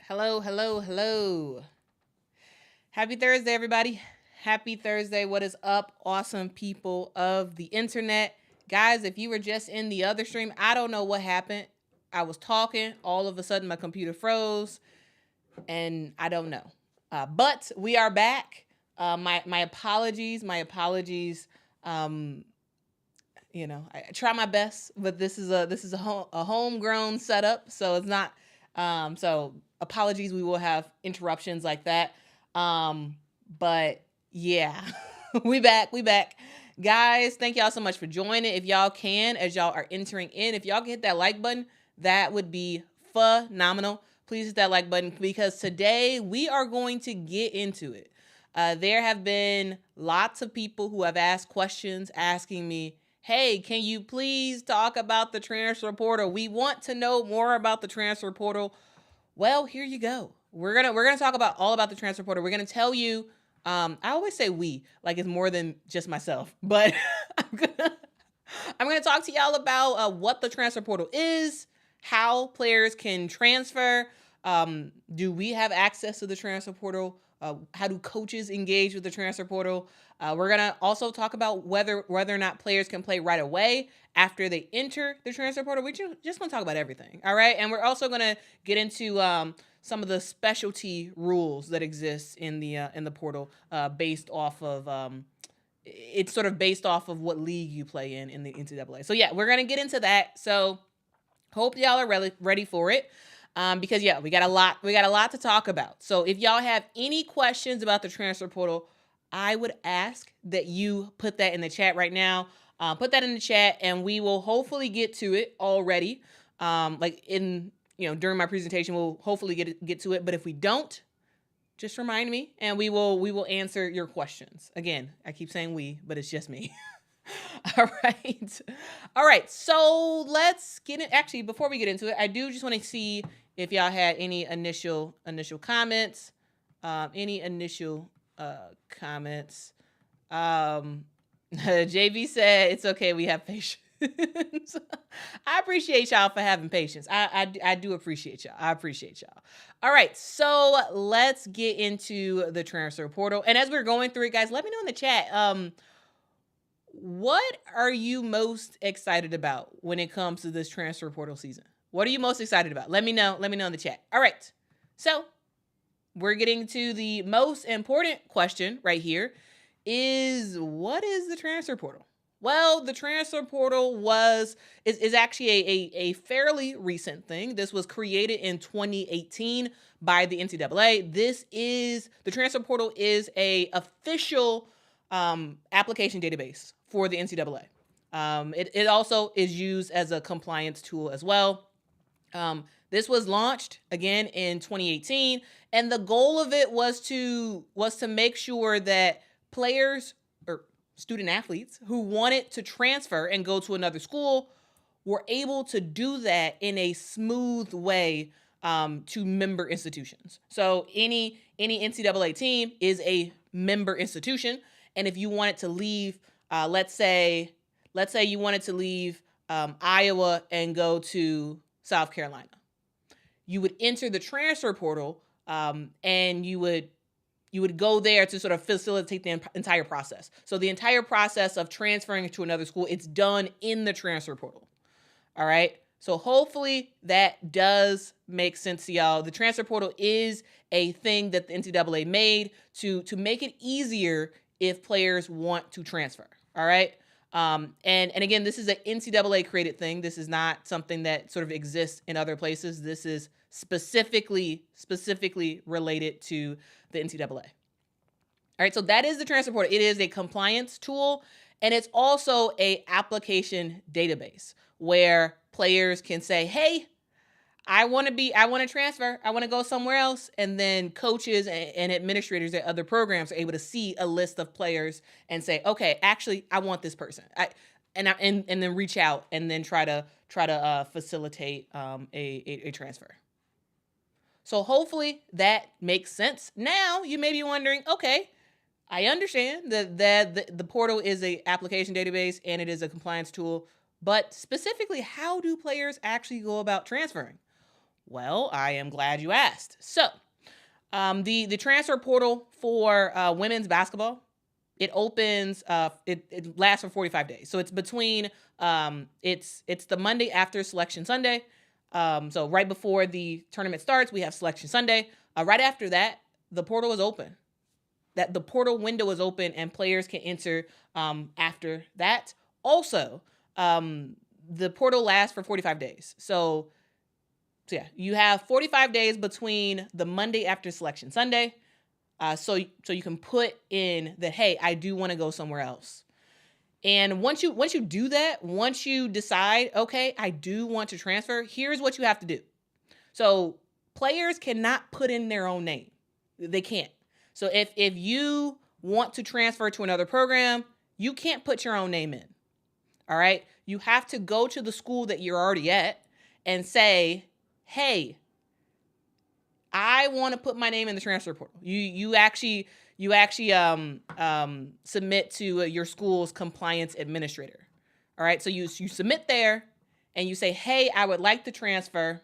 Hello, hello, hello. Happy Thursday, everybody. Happy Thursday. What is up, awesome people of the internet? Guys, if you were just in the other stream, I don't know what happened. I was talking, all of a sudden my computer froze, and I don't know. But we are back. My apologies. Um, I try my best, but this is a homegrown setup, so it's not. So apologies. We will have interruptions like that. But yeah, we back, guys. Thank y'all so much for joining. If y'all can, as y'all are entering in, if y'all can hit that like button, that would be phenomenal. Please hit that like button because today we are going to get into it. There have been lots of people who have asked questions asking me, hey, can you please talk about the transfer portal? We want to know more about the transfer portal. Well, here you go. We're gonna talk about all about the transfer portal. We're gonna tell you. I always say we, like it's more than just myself, but I'm gonna talk to y'all about what the transfer portal is, how players can transfer. Do we have access to the transfer portal? How do coaches engage with the transfer portal? We're gonna also talk about whether or not players can play right away after they enter the transfer portal. We're just gonna talk about everything, all right? And we're also gonna get into some of the specialty rules that exist in the portal, based off of it's sort of based off of what league you play in the NCAA. So yeah, we're gonna get into that. So hope y'all are ready for it. Because yeah, we got a lot to talk about. So if y'all have any questions about the transfer portal, I would ask that you put that in the chat right now. Put that in the chat, and we will hopefully get to it already. During my presentation, we'll hopefully get to it. But if we don't, just remind me, and we will answer your questions. Again, I keep saying we, but it's just me. All right. So let's get it. Actually, before we get into it, I do just want to see if y'all had any initial comments. Any initial comments. JV said it's okay. We have patience. I appreciate y'all for having patience. I do appreciate y'all. I appreciate y'all. All right, so let's get into the transfer portal. And as we're going through it, guys, let me know in the chat. What are you most excited about when it comes to this transfer portal season? What are you most excited about? Let me know. Let me know in the chat. All right. So we're getting to the most important question right here is what is the transfer portal? Well, the transfer portal is actually a fairly recent thing. This was created in 2018 by the NCAA. The transfer portal is a official application database for the NCAA. It also is used as a compliance tool as well. This was launched again in 2018, and the goal of it was to make sure that players or student athletes who wanted to transfer and go to another school were able to do that in a smooth way to member institutions. So any NCAA team is a member institution, and if you wanted to leave, let's say you wanted to leave Iowa and go to South Carolina, you would enter the transfer portal, and you would go there to sort of facilitate the entire process. So the entire process of transferring to another school, it's done in the transfer portal. All right. So hopefully that does make sense to y'all. The transfer portal is a thing that the NCAA made to make it easier if players want to transfer. All right. And again, this is an NCAA created thing. This is not something that sort of exists in other places. This is specifically related to the NCAA. All right, so that is the transfer portal. It is a compliance tool, and it's also a application database where players can say, hey, I want to transfer. I want to go somewhere else. And then coaches and administrators at other programs are able to see a list of players and say, okay, actually, I want this person. And then reach out and then try to facilitate a transfer. So hopefully that makes sense. Now you may be wondering, okay, I understand that the portal is a application database and it is a compliance tool, but specifically, how do players actually go about transferring? Well, I am glad you asked. So, the transfer portal for women's basketball, it opens. It lasts for 45 days. So it's between. It's the Monday after Selection Sunday. So right before the tournament starts, we have Selection Sunday. Right after that, the portal is open. That the portal window is open and players can enter after that. Also, the portal lasts for 45 days. So yeah, you have 45 days between the Monday after Selection Sunday. So you can put in that, hey, I do want to go somewhere else. And once you do that, once you decide, okay, I do want to transfer, here's what you have to do. So players cannot put in their own name. They can't. So if you want to transfer to another program, you can't put your own name in. All right? You have to go to the school that you're already at and say, hey, I want to put my name in the transfer portal. You actually submit to your school's compliance administrator. All right, so you submit there and you say, hey, I would like to transfer.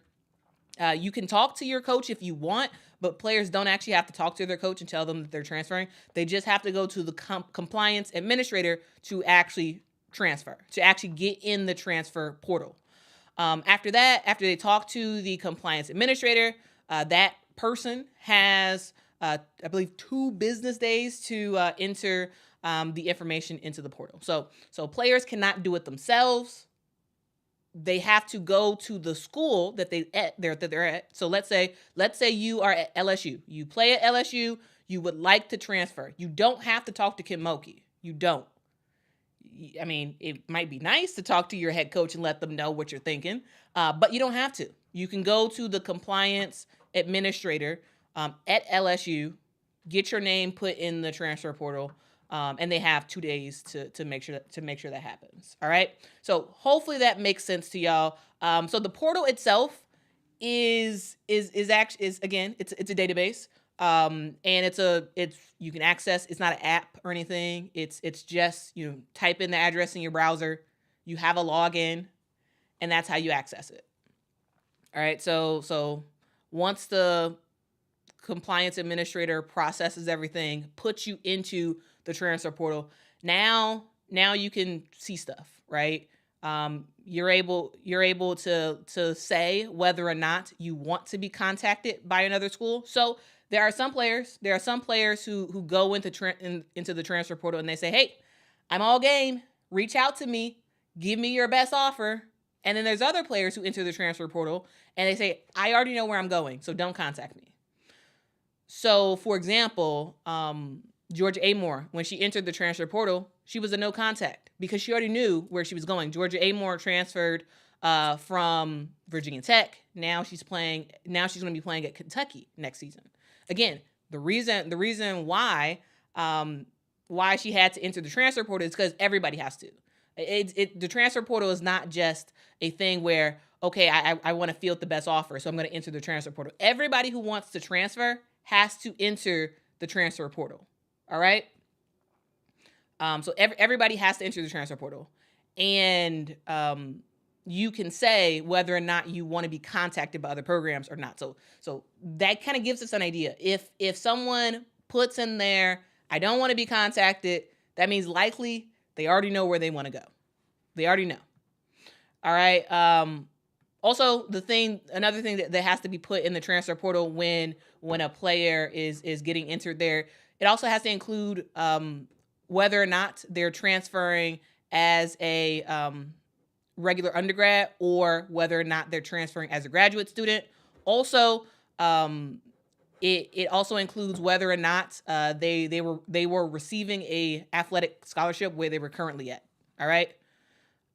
You can talk to your coach if you want, but players don't actually have to talk to their coach and tell them that they're transferring. They just have to go to the compliance administrator to actually transfer, to actually get in the transfer portal. After that, after they talk to the compliance administrator, that person has, I believe, 2 business days to enter the information into the portal. So players cannot do it themselves. They have to go to the school that they're at. So let's say you are at LSU. You play at LSU. You would like to transfer. You don't have to talk to Kim Mulkey. You don't. I mean, it might be nice to talk to your head coach and let them know what you're thinking, but you don't have to. You can go to the compliance administrator at LSU, get your name put in the transfer portal, and they have 2 days to make sure that happens. All right. So hopefully that makes sense to y'all. So the portal itself is again, it's a database. And it's you can access, it's not an app or anything. It's just, type in the address in your browser, you have a login, and that's how you access it. All right. So once the compliance administrator processes everything, puts you into the transfer portal, now you can see stuff, right? You're able to say whether or not you want to be contacted by another school. So there are some players who go into the transfer portal and they say, hey, I'm all game. Reach out to me. Give me your best offer. And then there's other players who enter the transfer portal and they say, I already know where I'm going, so don't contact me. So, for example, Georgia Amore, when she entered the transfer portal, she was a no contact because she already knew where she was going. Georgia Amore transferred from Virginia Tech. Now she's going to be playing at Kentucky next season. Again, the reason why she had to enter the transfer portal is because everybody has to. The transfer portal is not just a thing where, okay, I want to field the best offer, so I'm going to enter the transfer portal. Everybody who wants to transfer has to enter the transfer portal. All right. So everybody has to enter the transfer portal, and you can say whether or not you want to be contacted by other programs or not. So that kind of gives us an idea. If someone puts in there, I don't want to be contacted, that means likely they already know where they want to go. They already know. All right. Also, another thing that has to be put in the transfer portal when a player is getting entered there, it also has to include whether or not they're transferring as a regular undergrad or whether or not they're transferring as a graduate student. Also, it also includes whether or not they were receiving a athletic scholarship where they were currently at. All right.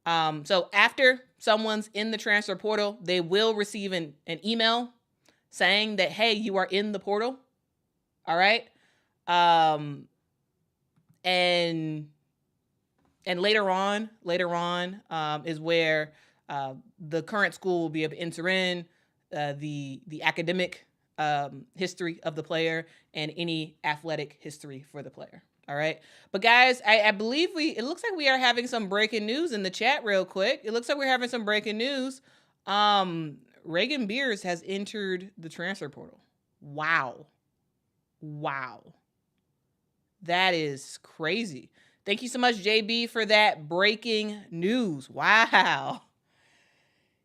So after someone's in the transfer portal, they will receive an email saying that, hey, you are in the portal. All right. And later on is where the current school will be able to enter in the academic history of the player and any athletic history for the player. All right. But guys, I believe it looks like we are having some breaking news in the chat real quick. It looks like we're having some breaking news. Reagan Beers has entered the transfer portal. Wow. That is crazy. Thank you so much, JB, for that breaking news. Wow.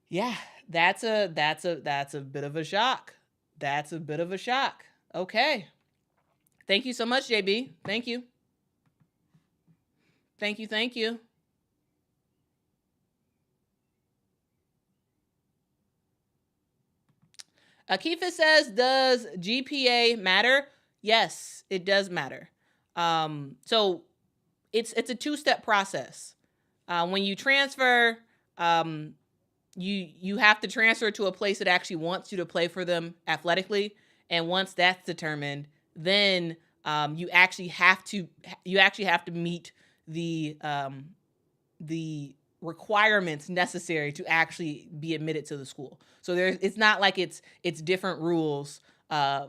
Yeah, that's a bit of a shock. That's a bit of a shock. Okay. Thank you so much, JB. Thank you. Thank you. Akifa says, does GPA matter? Yes, it does matter. So it's a two-step process. When you transfer, you have to transfer to a place that actually wants you to play for them athletically, and once that's determined, then you actually have to meet the requirements necessary to actually be admitted to the school. So it's not like it's different rules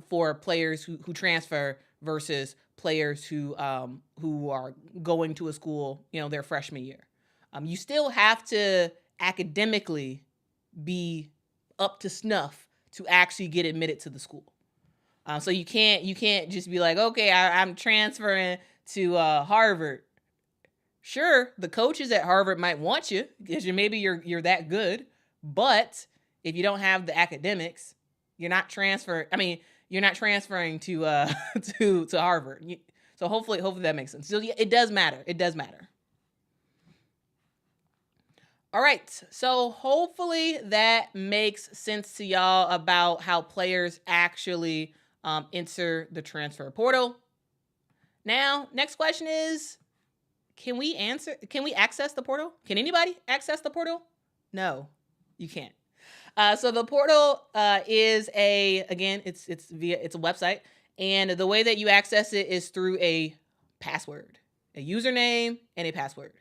for players who transfer versus players who are going to a school, their freshman year. You still have to academically be up to snuff to actually get admitted to the school. So you can't just be like, okay, I'm transferring to Harvard. Sure, the coaches at Harvard might want you because maybe you're that good, but if you don't have the academics, you're not transferring to to Harvard. So hopefully that makes sense. So yeah, it does matter. All right, so hopefully that makes sense to y'all about how players actually enter the transfer portal. Now, next question is, can we access the portal? Can anybody access the portal? No, you can't. So the portal is it's a website, and the way that you access it is through a password, a username, and a password.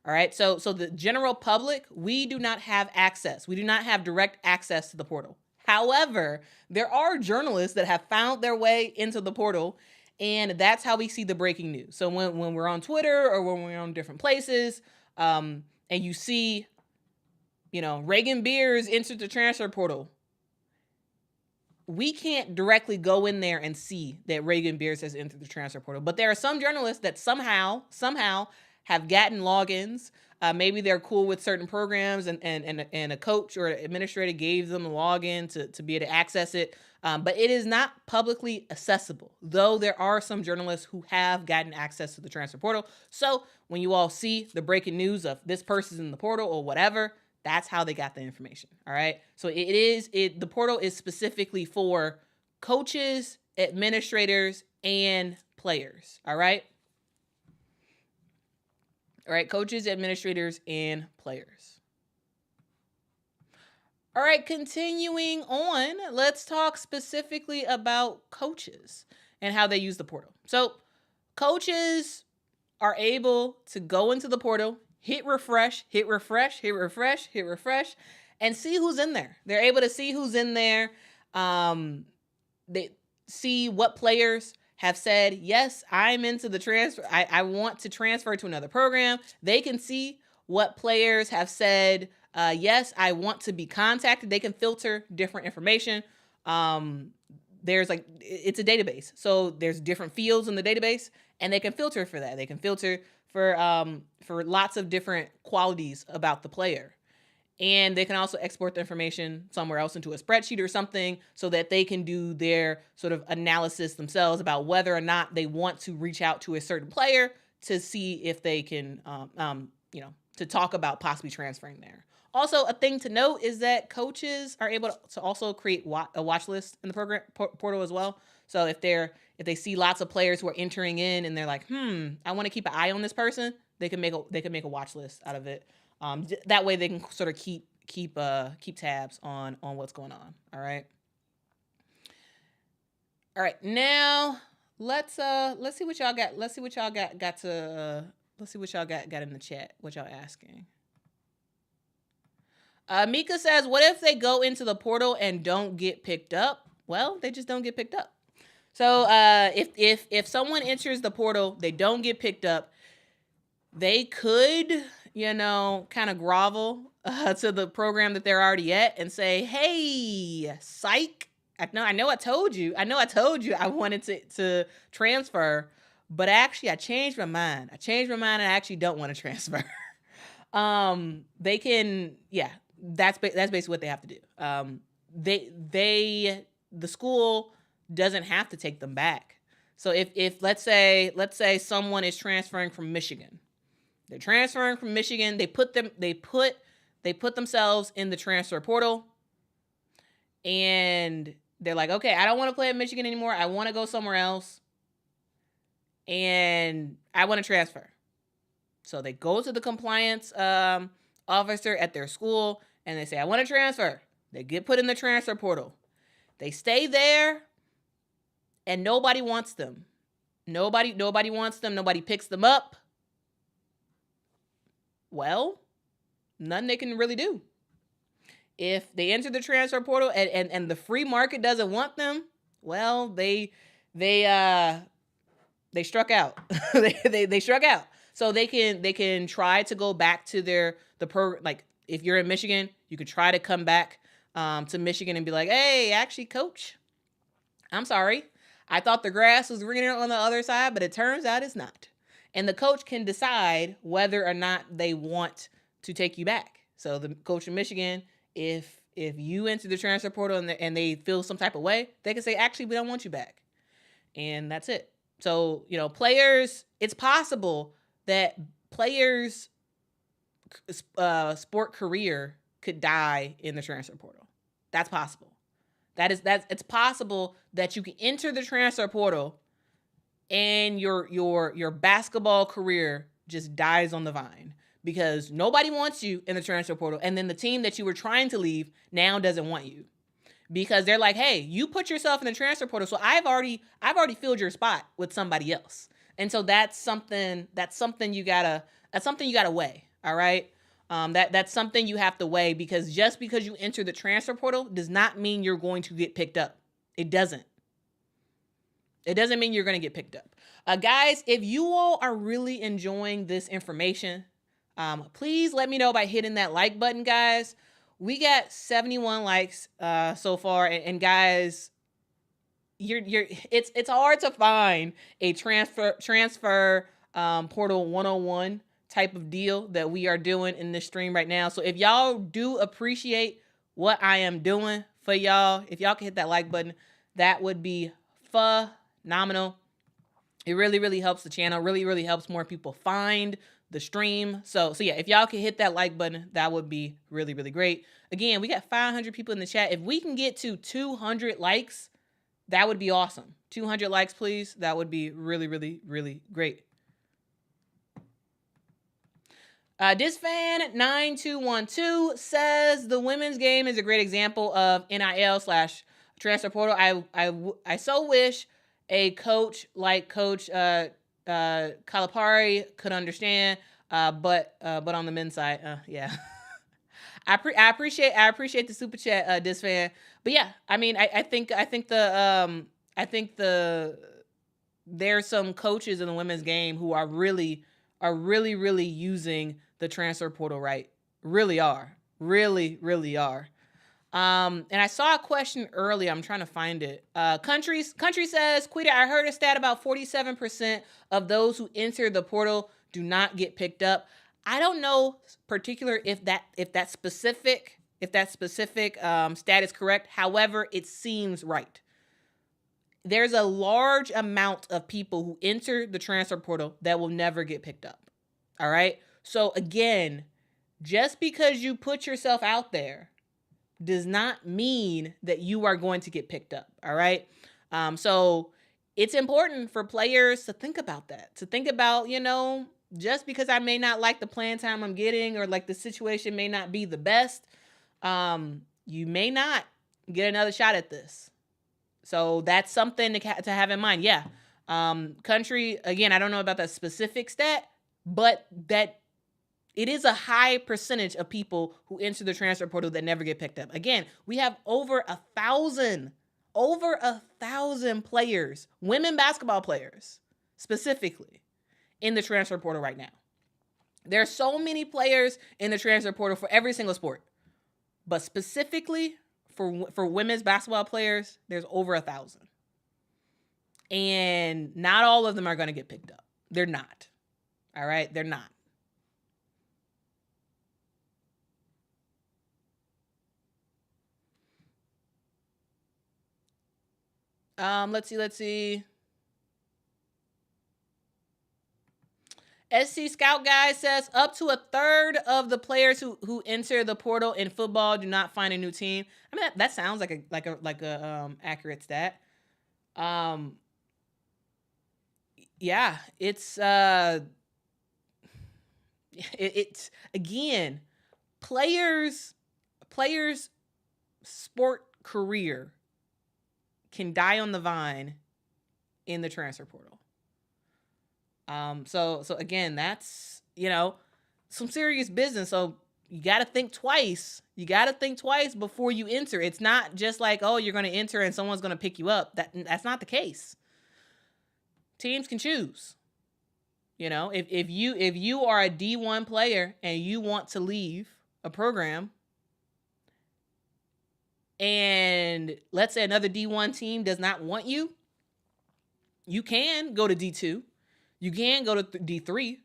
All right. So the general public, we do not have access. We do not have direct access to the portal. However, there are journalists that have found their way into the portal, and that's how we see the breaking news. So when we're on Twitter or when we're on different places, and you see, Reagan Beers entered the transfer portal, we can't directly go in there and see that Reagan Beers has entered the transfer portal. But there are some journalists that somehow have gotten logins. Maybe they're cool with certain programs and a coach or an administrator gave them a login to be able to access it. But it is not publicly accessible, though there are some journalists who have gotten access to the transfer portal. So when you all see the breaking news of this person's in the portal or whatever, that's how they got the information. All right. So the portal is specifically for coaches, administrators, and players. All right. All right, coaches, administrators, and players. All right, continuing on, let's talk specifically about coaches and how they use the portal. So coaches are able to go into the portal, hit refresh, and see who's in there. They're able to see who's in there. They see what players have said, yes, I'm into the transfer. I want to transfer to another program. They can see what players have said, yes, I want to be contacted. They can filter different information. It's a database. So there's different fields in the database, and they can filter for that. They can filter for lots of different qualities about the player. And they can also export the information somewhere else into a spreadsheet or something so that they can do their sort of analysis themselves about whether or not they want to reach out to a certain player to see if they can, to talk about possibly transferring there. Also, a thing to note is that coaches are able to also create a watch list in the program portal as well. So if they see lots of players who are entering in and they're like, I want to keep an eye on this person, they can make a watch list out of it. That way they can sort of keep tabs on what's going on. All right. Now let's see what y'all got. Let's see what y'all got in the chat. What y'all asking? Mika says, what if they go into the portal and don't get picked up? Well, they just don't get picked up. So if someone enters the portal, they don't get picked up, they could kind of grovel to the program that they're already at and say, hey, psych. I know I told you I wanted to transfer, but actually I changed my mind. And I actually don't want to transfer. They can, that's basically what they have to do. The school doesn't have to take them back. So if let's say someone is transferring from Michigan, they're transferring from Michigan, they put themselves in the transfer portal, and they're like, okay, I don't want to play at Michigan anymore. I want to go somewhere else, and I want to transfer. So they go to the compliance officer at their school, and they say, I want to transfer. They get put in the transfer portal. They stay there, and nobody wants them. Nobody wants them. Nobody picks them up. Well, nothing they can really do. If they enter the transfer portal and the free market doesn't want them, well, they struck out. they struck out. So they can try to go back to the program. Like if you're in Michigan, you could try to come back to Michigan and be like, hey, actually, coach, I'm sorry. I thought the grass was greener on the other side, but it turns out it's not. And the coach can decide whether or not they want to take you back. So the coach in Michigan, if you enter the transfer portal and they feel some type of way, they can say, actually, we don't want you back. And that's it. So, players, it's possible that players' sport career could die in the transfer portal. That's possible. It's possible that you can enter the transfer portal and your basketball career just dies on the vine because nobody wants you in the transfer portal, and then the team that you were trying to leave now doesn't want you because they're like, hey, you put yourself in the transfer portal, so I've already filled your spot with somebody else. And so that's something you gotta weigh. All right. That's something you have to weigh, because just because you enter the transfer portal does not mean you're going to get picked up. It doesn't mean you're going to get picked up. Guys, if you all are really enjoying this information, please let me know by hitting that like button, guys. We got 71 likes so far, and guys, it's hard to find a transfer portal 101 type of deal that we are doing in this stream right now. So if y'all do appreciate what I am doing for y'all, if y'all can hit that like button, that would be phenomenal. It really, really helps the channel, really, really helps more people find the stream. So yeah, if y'all can hit that like button, that would be really, really great. Again, we got 500 people in the chat. If we can get to 200 likes, that would be awesome. 200 likes, please. That would be really, really, really great. Disfan9212 says the women's game is a great example of NIL/transfer portal. I so wish a coach like Coach Calipari could understand, but on the men's side, yeah. I appreciate the super chat, Disfan. But yeah, I mean, I think there's some coaches in the women's game who are really using the transfer portal right. Really are. And I saw a question earlier. I'm trying to find it. Country says, Quita, I heard a stat about 47% of those who enter the portal do not get picked up. I don't know particular if that specific stat is correct. However, it seems right. There's a large amount of people who enter the transfer portal that will never get picked up. All right. So again, just because you put yourself out there does not mean that you are going to get picked up. All right. So it's important for players to think about that, to think about, just because I may not like the playing time I'm getting, or like the situation may not be the best, you may not get another shot at this. So that's something to have in mind. Yeah. Country, again, I don't know about that specific stat, but that it is a high percentage of people who enter the transfer portal that never get picked up. Again, we have over 1,000 players, women basketball players specifically, in the transfer portal right now. There are so many players in the transfer portal for every single sport, but specifically for women's basketball players, there's over 1,000. And not all of them are going to get picked up. They're not. All right? They're not. Let's see. SC Scout Guy says up to a third of the players who enter the portal in football do not find a new team. I mean, that sounds like a accurate stat. Yeah, it's again, players sport career can die on the vine in the transfer portal. So again, that's, some serious business. So you got to think twice. You got to think twice before you enter. It's not just like, oh, you're going to enter and someone's going to pick you up. That's not the case. Teams can choose. If you are a D1 player and you want to leave a program, and let's say another D1 team does not want you, you can go to D2. You can go to D3.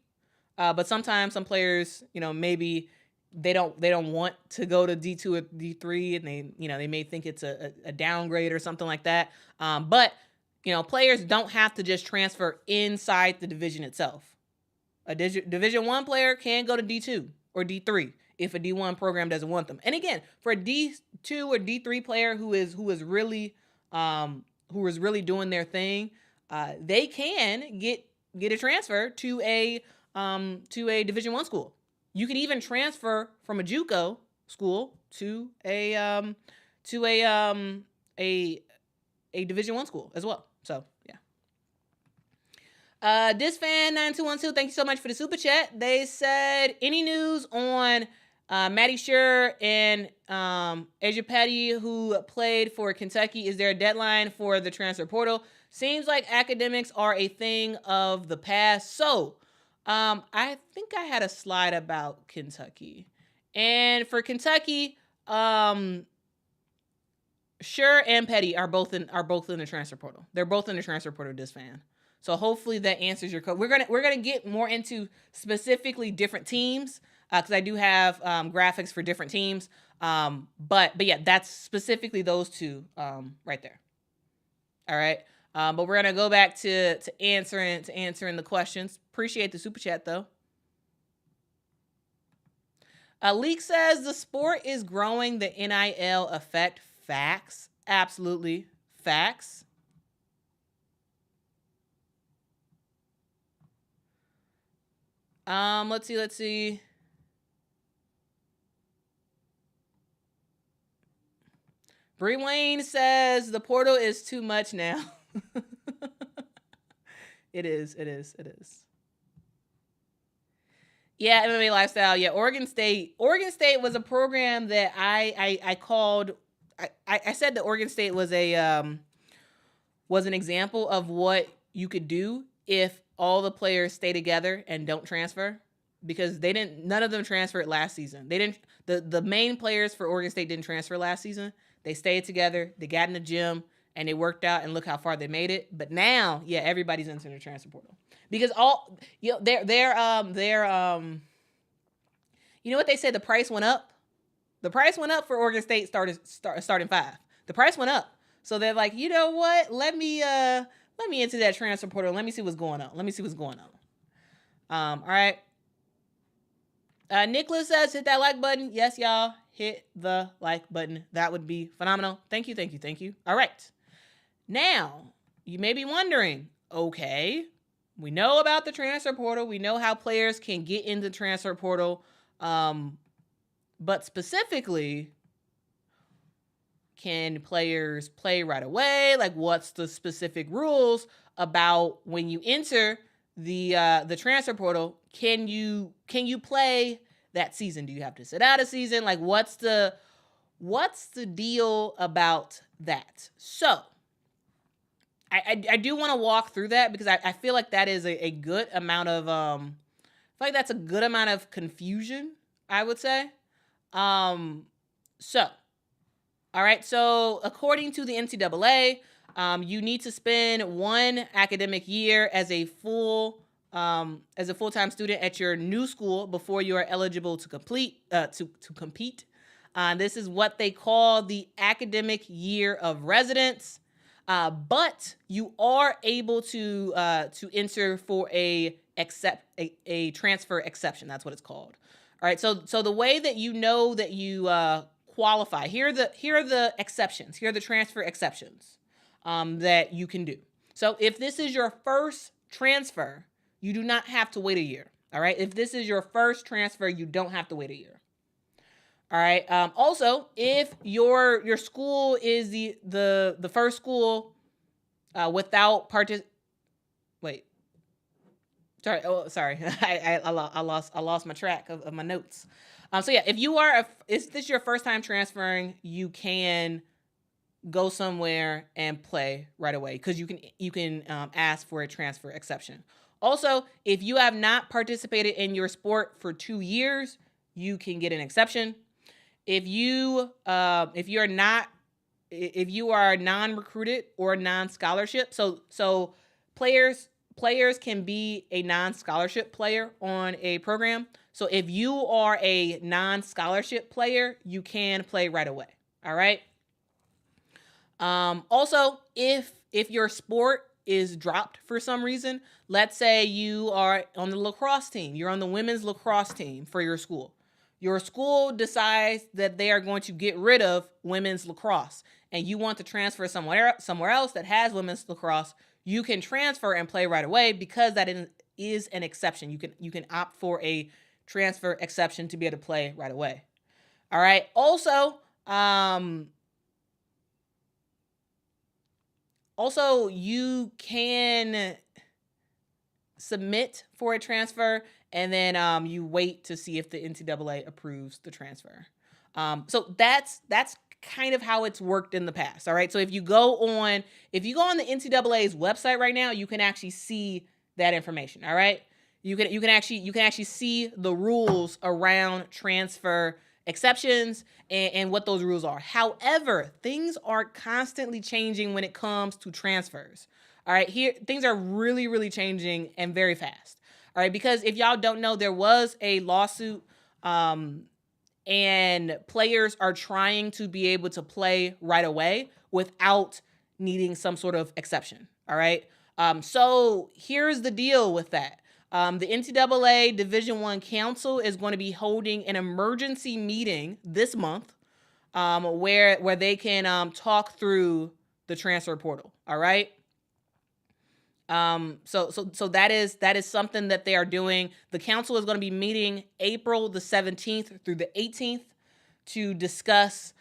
But sometimes some players, maybe they don't want to go to D2 or D3, and they may think it's a downgrade or something like that. But players don't have to just transfer inside the division itself. A Division 1 player can go to D2 or D3 if a D1 program doesn't want them. And again, for a D2 or D3 player who is really doing their thing, they can get a transfer to a Division 1 school. You can even transfer from a JUCO school to a Division 1 school as well. So, yeah. Disfan9212, thank you so much for the super chat. They said, any news on Maddie Scher and Asia Petty, who played for Kentucky? Is there a deadline for the transfer portal? Seems like academics are a thing of the past. So, I think I had a slide about Kentucky. And for Kentucky, Scher and Petty are both in the transfer portal. They're both in the transfer portal, this fan. So hopefully that answers your code. We're gonna get more into specifically different teams, because I do have graphics for different teams. But yeah, that's specifically those two right there. All right. But we're gonna go back to answering the questions. Appreciate the super chat though. Leak says the sport is growing. The NIL effect. Facts. Absolutely. Facts. Let's see. Bree Wayne says the portal is too much now. It is. Yeah, MMA lifestyle. Yeah, Oregon State. Oregon State was a program that I called. I said that Oregon State was an example of what you could do if all the players stay together and don't transfer, because none of them transferred last season. The main players for Oregon State didn't transfer last season. They stayed together, they got in the gym, and they worked out, and look how far they made it. But now, yeah, everybody's entering the transfer portal. Because they're you know what they said, the price went up? The price went up for Oregon State starting five. The price went up. So they're like, you know what? Let me into that transfer portal. Let me see what's going on. All right. Nicholas says, hit that like button. Yes, y'all. Hit the like button. That would be phenomenal. Thank you. All right. Now, you may be wondering, okay, we know about the transfer portal. We know how players can get into the transfer portal. But specifically, can players play right away? Like, what's the specific rules about when you enter the transfer portal? Can you play that season? Do you have to sit out a season? Like, what's the deal about that? So, I do want to walk through that, because I feel like that is a good amount of feel like that's a good amount of confusion, I would say. So, all right. So according to the NCAA, you need to spend one academic year as a full-time student at your new school before you are eligible to compete. This is what they call the academic year of residence. But you are able to enter for a transfer exception. That's what it's called. All right. So the way that you know that you qualify, here are the exceptions. Here are the transfer exceptions that you can do. So if this is your first transfer, you do not have to wait a year. All right. If this is your first transfer, you don't have to wait a year. All right. Also, if your school is the first school without wait. Sorry. Oh, sorry. I lost my track of my notes. So yeah, if this is your first time transferring, you can go somewhere and play right away because you can ask for a transfer exception. Also, if you have not participated in your sport for 2 years, you can get an exception. If you are non-recruited or non-scholarship, so players can be a non-scholarship player on a program. So if you are a non-scholarship player, you can play right away. All right. Also, if your sport is dropped for some reason, let's say you are on the lacrosse team, you're on the women's lacrosse team for your school. Your school decides that they are going to get rid of women's lacrosse and you want to transfer somewhere else that has women's lacrosse, you can transfer and play right away because that is an exception. You can opt for a transfer exception to be able to play right away. All right. Also, you can submit for a transfer and then you wait to see if the NCAA approves the transfer. So that's kind of how it's worked in the past. All right. So if you go on the NCAA's website right now, you can actually see that information. All right. You can actually see the rules around transfer exceptions and what those rules are. However, things are constantly changing when it comes to transfers. All right, here things are really, really changing and very fast. All right, because if y'all don't know, there was a lawsuit and players are trying to be able to play right away without needing some sort of exception. All right, so here's the deal with that. The NCAA Division I Council is going to be holding an emergency meeting this month where they can talk through the transfer portal. All right. So that is something that they are doing. The council is going to be meeting April the 17th through the 18th to discuss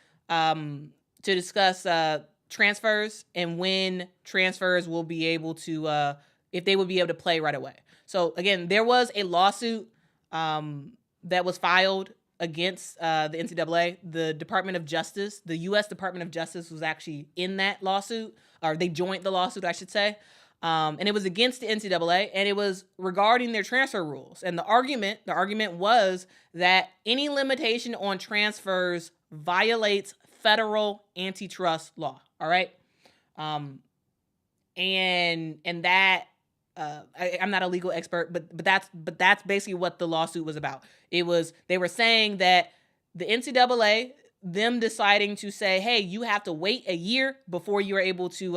transfers and when transfers will be able to if they would be able to play right away. So again, there was a lawsuit that was filed against the NCAA. The Department of Justice, the U.S. Department of Justice, was actually in that lawsuit, or they joined the lawsuit, I should say. And it was against the NCAA, and it was regarding their transfer rules. And the argument was that any limitation on transfers violates federal antitrust law. All right, and that I'm not a legal expert, but that's basically what the lawsuit was about. They were saying that the NCAA, them deciding to say, hey, you have to wait a year before you are able to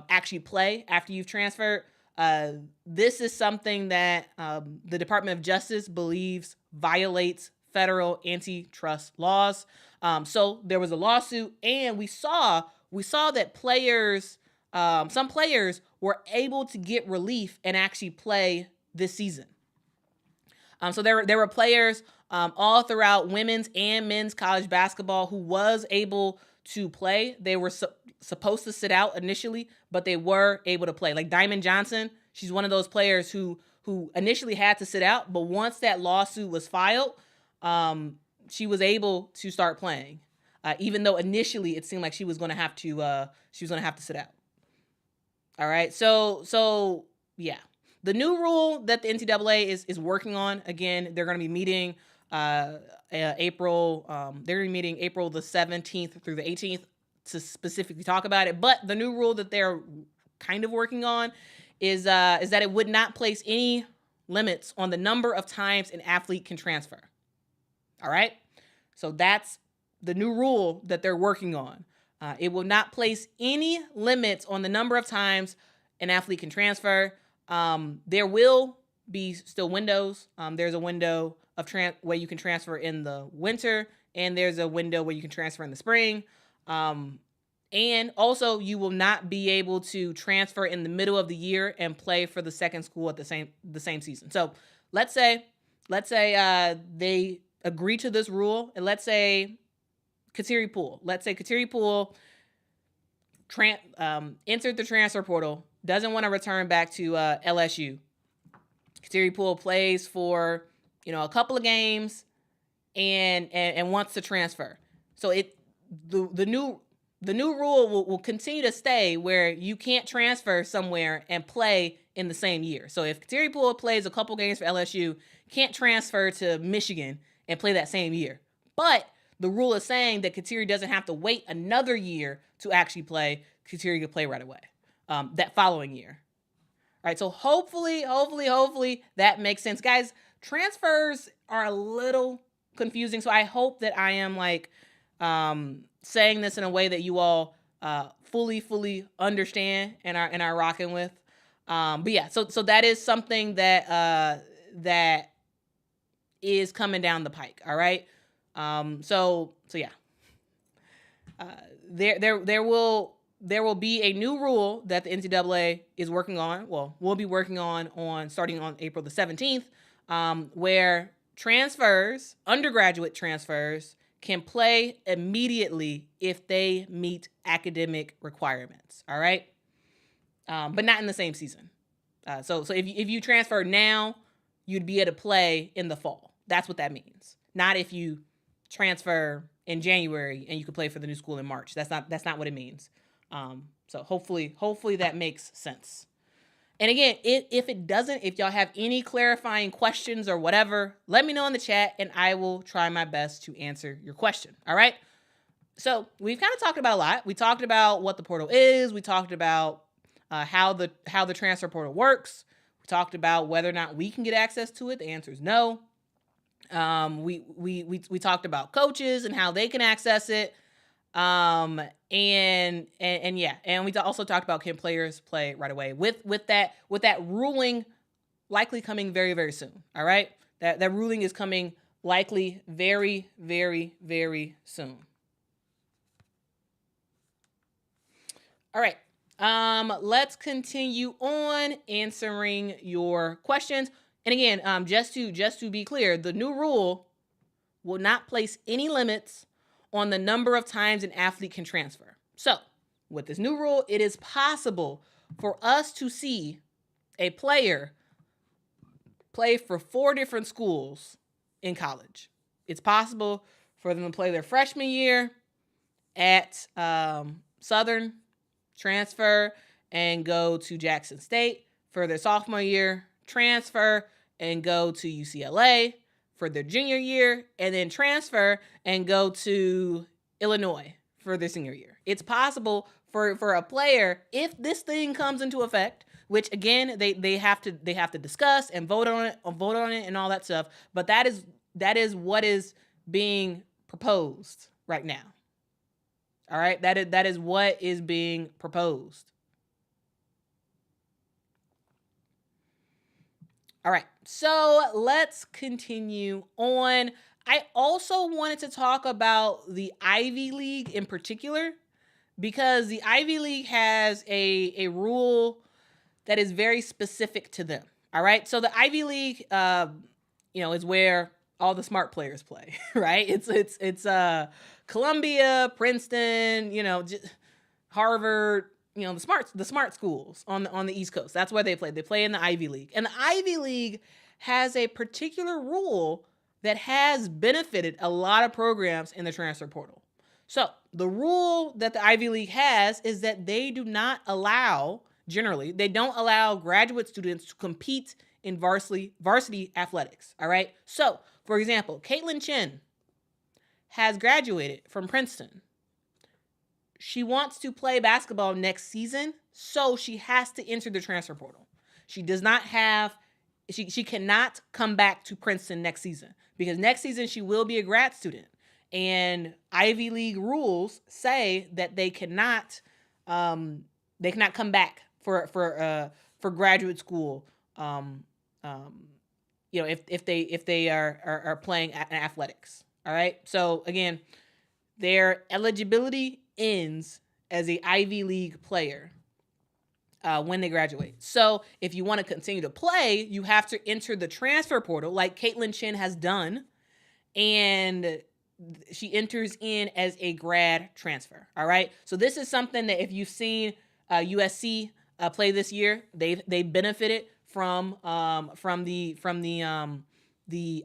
actually play after you've transferred. This is something that the Department of Justice believes violates federal antitrust laws. So there was a lawsuit, and we saw that some players were able to get relief and actually play this season. So there were players all throughout women's and men's college basketball who was able to play. They were supposed to sit out initially, but they were able to play. Like Diamond Johnson, she's one of those players who initially had to sit out, but once that lawsuit was filed, she was able to start playing, even though initially it seemed like she was going to have to sit out. All right, so yeah, the new rule that the NCAA is working on, again, they're going to be meeting April the 17th through the 18th to specifically talk about it. But the new rule that they're kind of working on is that it would not place any limits on the number of times an athlete can transfer. All right? So that's the new rule that they're working on. It will not place any limits on the number of times an athlete can transfer. There will be still windows. There's a window of where you can transfer in the winter, and there's a window where you can transfer in the spring. And also, you will not be able to transfer in the middle of the year and play for the second school at the same season. So let's say they agree to this rule, and let's say Kateri Poole entered the transfer portal, doesn't want to return back to LSU. Kateri Poole plays for a couple of games and wants to transfer. So the new rule will continue to stay where you can't transfer somewhere and play in the same year. So if Kateri Poole plays a couple games for LSU, can't transfer to Michigan and play that same year. But the rule is saying that Kateri doesn't have to wait another year to actually play. Kateri could play right away that following year. All right, so hopefully that makes sense. Guys, transfers are a little confusing, so I hope that I am saying this in a way that you all fully understand and are rocking with. But yeah, so that is something that is coming down the pike. All right. So yeah. There will be a new rule that the NCAA is working on. Well, we'll be working on starting on April the 17th, where undergraduate transfers, can play immediately if they meet academic requirements. All right. But not in the same season. So if you transfer now, you'd be able to play in the fall. That's what that means. Not if you transfer in January and you could play for the new school in March. That's not what it means. So hopefully that makes sense. And again, if it doesn't, if y'all have any clarifying questions or whatever, let me know in the chat and I will try my best to answer your question. All right. So we've kind of talked about a lot. We talked about what the portal is. We talked about how the transfer portal works. We talked about whether or not we can get access to it. The answer is no. We talked about coaches and how they can access it. And we also talked about, can players play right away with that ruling likely coming very, very soon. All right. That ruling is coming likely very, very, very soon. All right. Let's continue on answering your questions. And again, just to be clear, the new rule will not place any limits on the number of times an athlete can transfer. So with this new rule, it is possible for us to see a player play for 4 different schools in college. It's possible for them to play their freshman year at Southern, transfer and go to Jackson State. For their sophomore year, transfer and go to UCLA. For their junior year, and then transfer and go to Illinois for their senior year. It's possible for a player, if this thing comes into effect, which again they have to discuss and vote on it and all that stuff. But that is what is being proposed right now. All right, that is what is being proposed. All right, so let's continue on. I also wanted to talk about the Ivy League in particular, because the Ivy League has a rule that is very specific to them. All right, so the Ivy League, is where all the smart players play, right? It's Columbia, Princeton, Harvard. The smart schools on the East Coast. That's where they play. They play in the Ivy League. And the Ivy League has a particular rule that has benefited a lot of programs in the transfer portal. So the rule that the Ivy League has is that they do not allow generally, they don't allow graduate students to compete in varsity athletics. All right. So, for example, Caitlin Chen has graduated from Princeton. She wants to play basketball next season, so she has to enter the transfer portal. She does not have, she cannot come back to Princeton next season because next season she will be a grad student. And Ivy League rules say that they cannot come back for graduate school. If they are playing in athletics. All right. So again, their eligibility ends as a Ivy League player when they graduate. So if you want to continue to play, you have to enter the transfer portal like Caitlin Chen has done, and she enters in as a grad transfer. All right. So this is something that if you've seen USC play this year, they benefited from the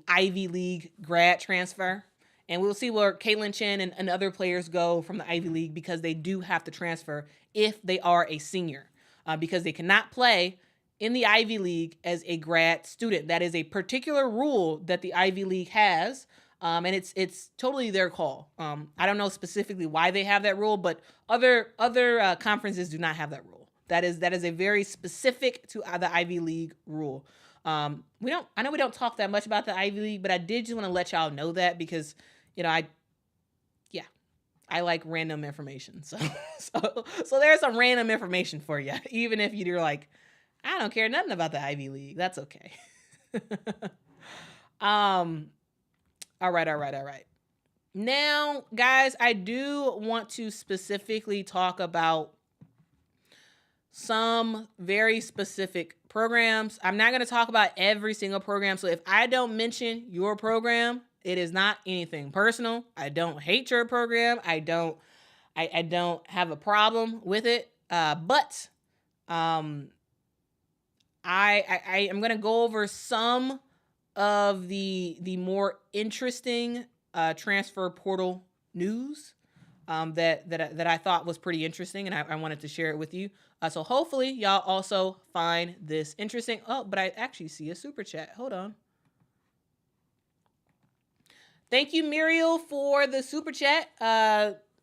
Ivy League grad transfer. And we'll see where Caitlin Chen and other players go from the Ivy League because they do have to transfer if they are a senior because they cannot play in the Ivy League as a grad student. That is a particular rule that the Ivy League has, and it's totally their call. I don't know specifically why they have that rule, but other conferences do not have that rule. That is a very specific to the Ivy League rule. I know we don't talk that much about the Ivy League, but I did just want to let y'all know that because, I like random information. So there's some random information for you, even if you're like, I don't care nothing about the Ivy League. That's okay. All right. Now, guys, I do want to specifically talk about some very specific programs. I'm not going to talk about every single program. So if I don't mention your program, it is not anything personal. I don't hate your program. I don't have a problem with it. But I am going to go over some of the more interesting transfer portal news that I thought was pretty interesting, and I wanted to share it with you. So hopefully y'all also find this interesting. Oh, but I actually see a super chat. Hold on. Thank you, Muriel, for the super chat.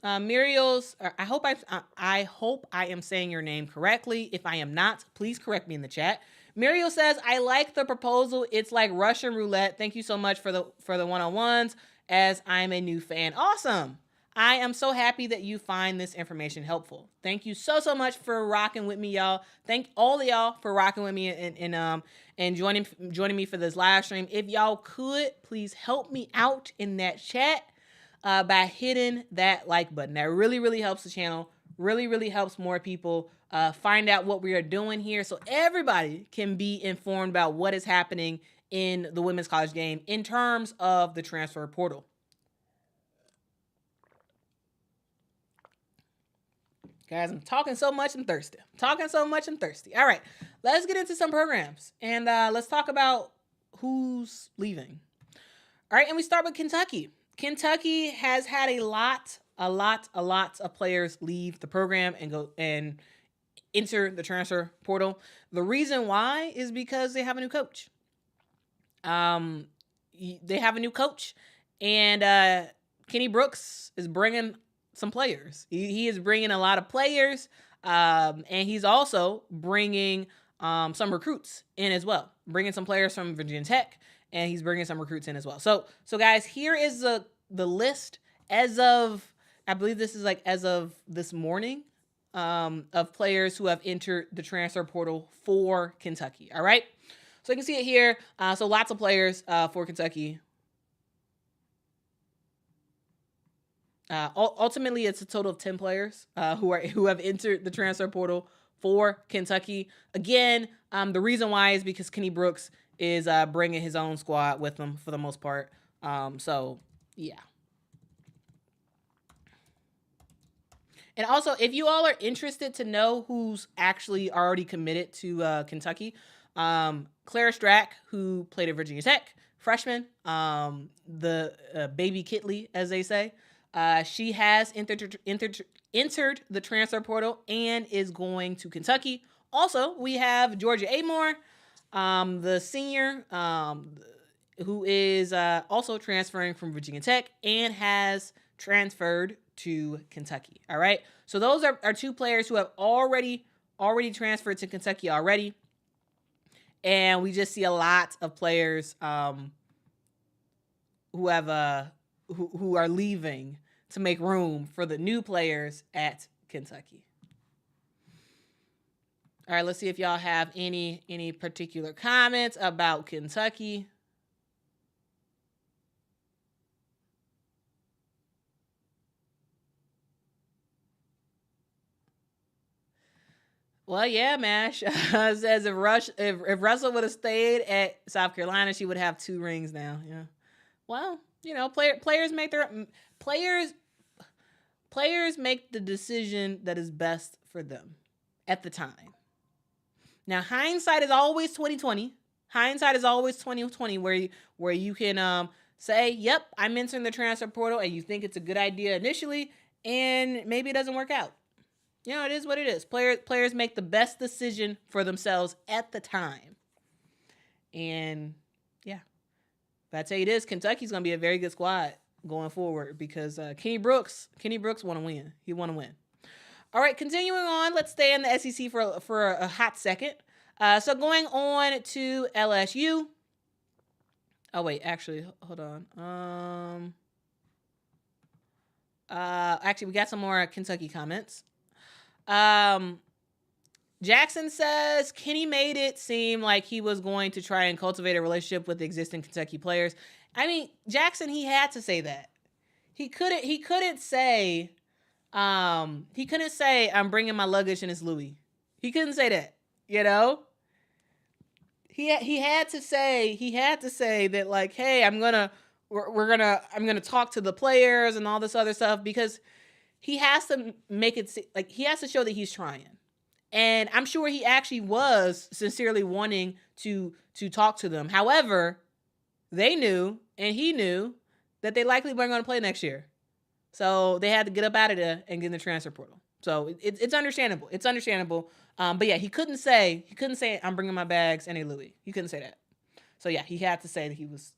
Muriel's. I hope I am saying your name correctly. If I am not, please correct me in the chat. Muriel says, "I like the proposal. It's like Russian roulette. Thank you so much for the one-on-ones. As I'm a new fan, awesome. I am so happy that you find this information helpful. Thank you so much for rocking with me, y'all. Thank all of y'all for rocking with me and joining me for this live stream. If y'all could, please help me out in that chat by hitting that like button. That really helps the channel. Really helps more people find out what we are doing here, so everybody can be informed about what is happening in the women's college game in terms of the transfer portal. Guys, I'm talking so much, I'm thirsty. All right, let's get into some programs. And let's talk about who's leaving. All right, and we start with Kentucky. Kentucky has had a lot of players leave the program and go and enter the transfer portal. The reason why is because they have a new coach. They have a new coach, and Kenny Brooks is bringing some players. He is bringing a lot of players, and he's also bringing some recruits in as well. Bringing some players from Virginia Tech, and he's bringing some recruits in as well. So guys, here is the list as of, I believe this is like as of this morning, of players who have entered the transfer portal for Kentucky. All right. So you can see it here. So lots of players for Kentucky. Ultimately, it's a total of 10 players who have entered the transfer portal for Kentucky. Again, the reason why is because Kenny Brooks is bringing his own squad with him for the most part. So, yeah. And also, if you all are interested to know who's actually already committed to Kentucky, Clara Strack, who played at Virginia Tech, freshman, the baby Kitley, as they say, she has entered the transfer portal and is going to Kentucky. Also, we have Georgia Amore, the senior, who is also transferring from Virginia Tech and has transferred to Kentucky. All right. So those are two players who have already transferred to Kentucky already. And we just see a lot of players who have who are leaving to make room for the new players at Kentucky. All right, let's see if y'all have any particular comments about Kentucky. Well, yeah, Mash says if Russell would have stayed at South Carolina, she would have 2 rings now. Yeah. Well, you know, players make the decision that is best for them at the time. Now, hindsight is always 2020. Hindsight is always 2020, where you can say, "Yep, I'm entering the transfer portal," and you think it's a good idea initially, and maybe it doesn't work out. You know, it is what it is. Players make the best decision for themselves at the time. And yeah, but I tell you this, Kentucky's going to be a very good squad going forward because Kenny Brooks want to win. He want to win. All right, continuing on. Let's stay in the SEC for a hot second. So going on to LSU. Oh, wait, actually, hold on. Actually, we got some more Kentucky comments. Jackson says Kenny made it seem like he was going to try and cultivate a relationship with the existing Kentucky players. I mean, Jackson, he had to say that. He couldn't say I'm bringing my luggage and it's Louis. He couldn't say that, you know? He had to say that, like, hey, I'm gonna talk to the players and all this other stuff, because he has to make it like he has to show that he's trying. And I'm sure he actually was sincerely wanting to talk to them. However, they knew and he knew that they likely weren't going to play next year. So they had to get up out of there and get in the transfer portal. So it's understandable. It's understandable. But yeah, he couldn't say I'm bringing my bags and a Louis. He couldn't say that. So yeah, he had to say that he was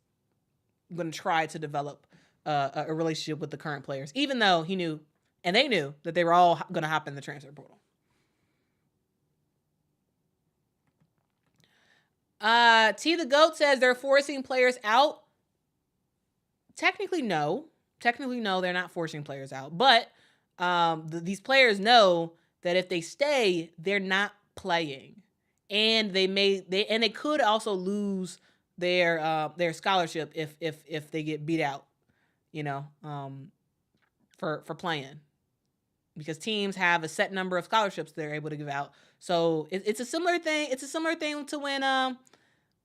going to try to develop a relationship with the current players, even though he knew and they knew that they were all going to hop in the transfer portal. T the Goat says they're forcing players out. Technically, no. They're not forcing players out. But these players know that if they stay, they're not playing, and they could also lose their scholarship if they get beat out, you know, for playing, because teams have a set number of scholarships they're able to give out. So it's a similar thing. It's a similar thing to when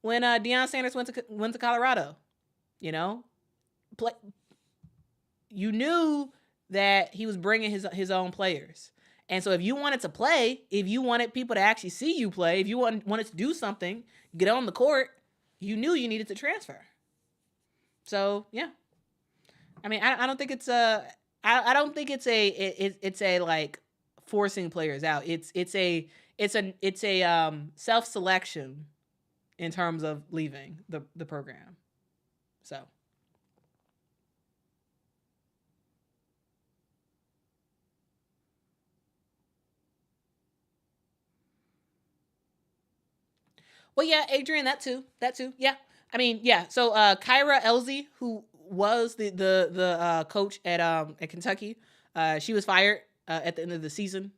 Deion Sanders went to Colorado. You know, you knew that he was bringing his own players. And so if you wanted to play, if you wanted people to actually see you play, if you wanted to do something, get on the court, you knew you needed to transfer. So yeah, I mean, I don't think it's I don't think it's a like forcing players out. It's a self-selection in terms of leaving the program. So. Well, yeah, Adrian, that too. Yeah. I mean, yeah. So Kyra Elzy, who was the coach at Kentucky, she was fired at the end of the season.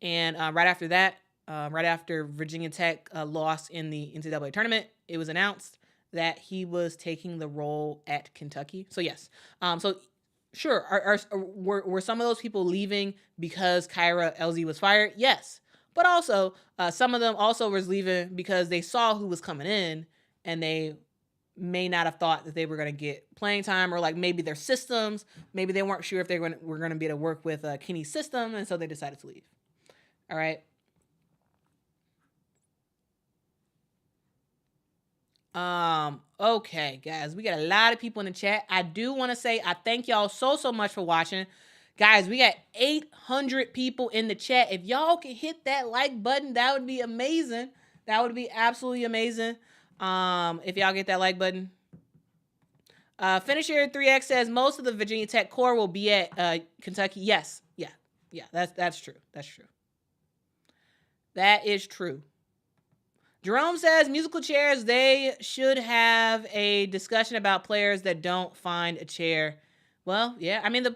And right after that, right after Virginia Tech lost in the NCAA tournament, it was announced that he was taking the role at Kentucky. So yes. So sure, were some of those people leaving because Kyra Elzy was fired? Yes. But also, some of them also was leaving because they saw who was coming in, and they may not have thought that they were going to get playing time, or like maybe their systems, maybe they weren't sure if they were going to be able to work with Kenny's system, and so they decided to leave. All right. Okay, guys, we got a lot of people in the chat. I do want to say I thank y'all so much for watching. Guys, we got 800 people in the chat. If y'all can hit that like button, that would be amazing. That would be absolutely amazing. If y'all get that like button. Finisher 3X says most of the Virginia Tech core will be at Kentucky. Yes. Yeah. That's true. That's true. That is true. Jerome says musical chairs, they should have a discussion about players that don't find a chair. Well, yeah, I mean, the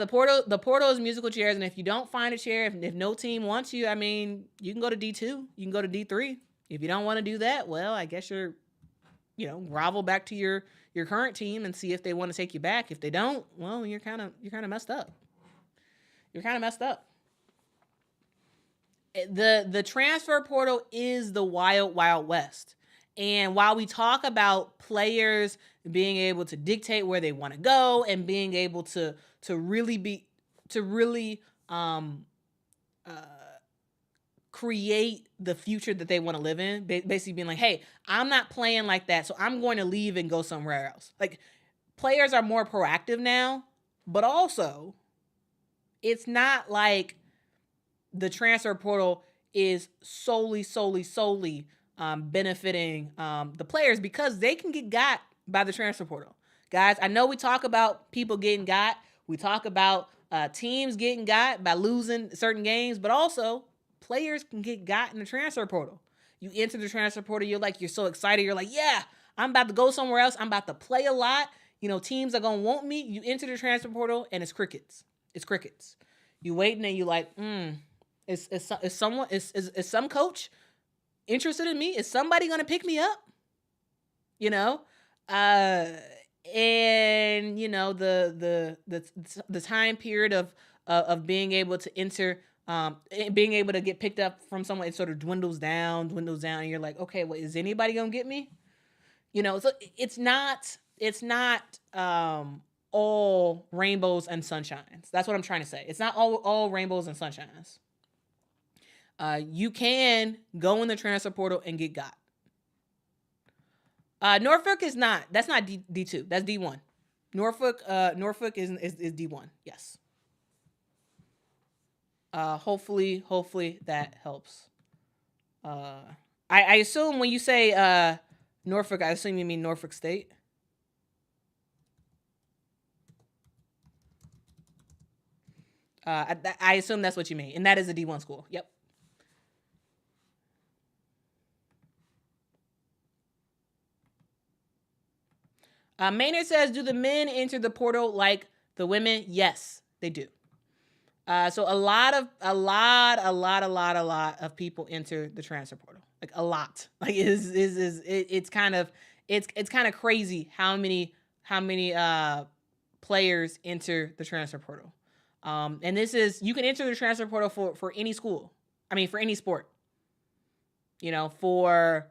portal is musical chairs, and if you don't find a chair, if no team wants you, I mean, you can go to D2, you can go to D3. If you don't want to do that, well, I guess you're, grovel back to your current team and see if they want to take you back. If they don't, well, you're kind of messed up. You're kind of messed up. The transfer portal is the wild, wild west. And while we talk about players being able to dictate where they want to go and being able to really create the future that they want to live in, basically being like, hey, I'm not playing like that, so I'm going to leave and go somewhere else. Like, players are more proactive now, but also it's not like the transfer portal is solely benefiting the players, because they can get got by the transfer portal. Guys, I know we talk about people getting got. We talk about teams getting got by losing certain games, but also players can get got in the transfer portal. You enter the transfer portal, you're so excited. You're like, yeah, I'm about to go somewhere else. I'm about to play a lot. Teams are going to want me. You enter the transfer portal and it's crickets. It's crickets. You waiting and you like, is some coach interested in me? Is somebody going to pick me up? And the time period of being able to enter, being able to get picked up from someone, it sort of dwindles down, and you're like, okay, well, is anybody going to get me? So it's not all rainbows and sunshines. That's what I'm trying to say. It's not all rainbows and sunshines. You can go in the transfer portal and get got. Norfolk is not. That's not D2. That's D1. Norfolk is D1. Yes. Hopefully that helps. I assume when you say Norfolk, I assume you mean Norfolk State. I assume that's what you mean, and that is a D1 school. Yep. Maynard says, do the men enter the portal like the women? Yes, they do. So a lot of people enter the transfer portal. Like a lot. Like it's kind of crazy how many players enter the transfer portal. And you can enter the transfer portal for any school. I mean, for any sport. For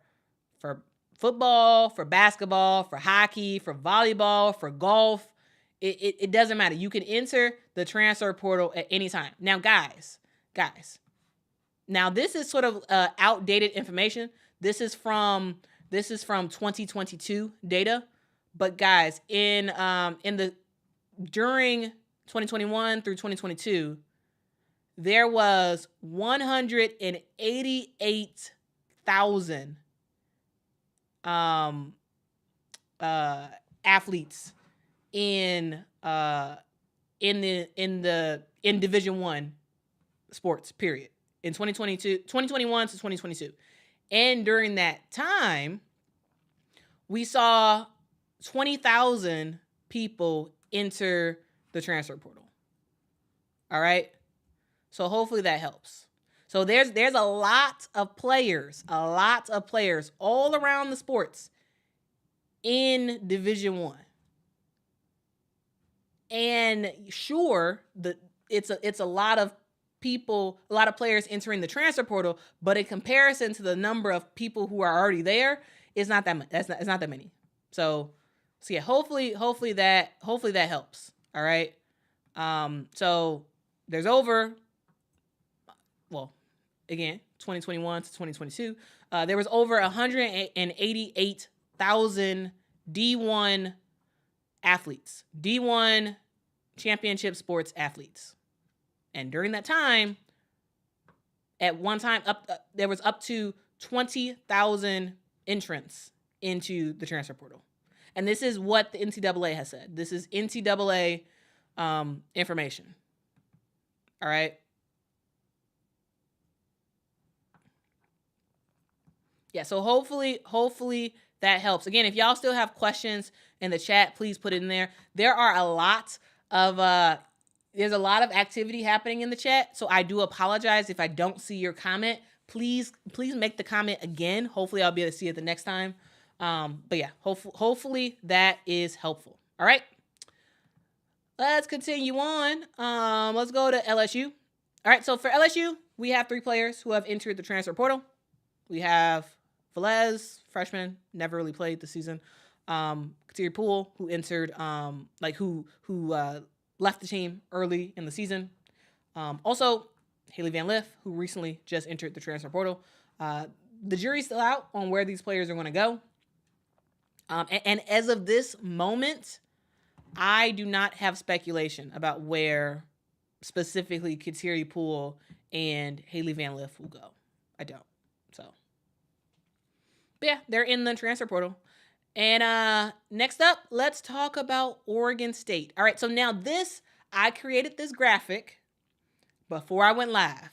football, for basketball, for hockey, for volleyball, for golf. It doesn't matter. You can enter the transfer portal at any time. Now, guys. Now, this is sort of outdated information. This is from 2022 data. But guys, during 2021 through 2022, there was 188,000 athletes in Division 1 sports, period, in 2021 to 2022. And during that time, we saw 20,000 people enter the transfer portal. All right? So hopefully that helps. So there's a lot of players all around the sports in Division 1. And sure, it's a lot of people, a lot of players entering the transfer portal, but in comparison to the number of people who are already there, it's not that much. It's not that many. So yeah, hopefully that helps. All right. So there's again, 2021 to 2022, there was over 188,000 D1 athletes. D1 championship sports athletes. And during that time, at one time, there was up to 20,000 entrants into the transfer portal. And this is what the NCAA has said. This is NCAA information. All right. Yeah, so hopefully that helps. Again, if y'all still have questions in the chat, please put it in there. There's a lot of activity happening in the chat, so I do apologize if I don't see your comment. Please make the comment again. Hopefully I'll be able to see it the next time. But yeah, hopefully that is helpful. All right. Let's continue on. Let's go to LSU. All right, so for LSU, we have 3 players who have entered the transfer portal. We have Velez, freshman, never really played this season. Kateri Poole, who entered, who left the team early in the season. Also, Haley Van Lith, who recently just entered the transfer portal. The jury's still out on where these players are going to go. And as of this moment, I do not have speculation about where specifically Kateri Poole and Haley Van Lith will go. I don't. So, but yeah, they're in the transfer portal. And next up, let's talk about Oregon State. All right, so now I created this graphic before I went live,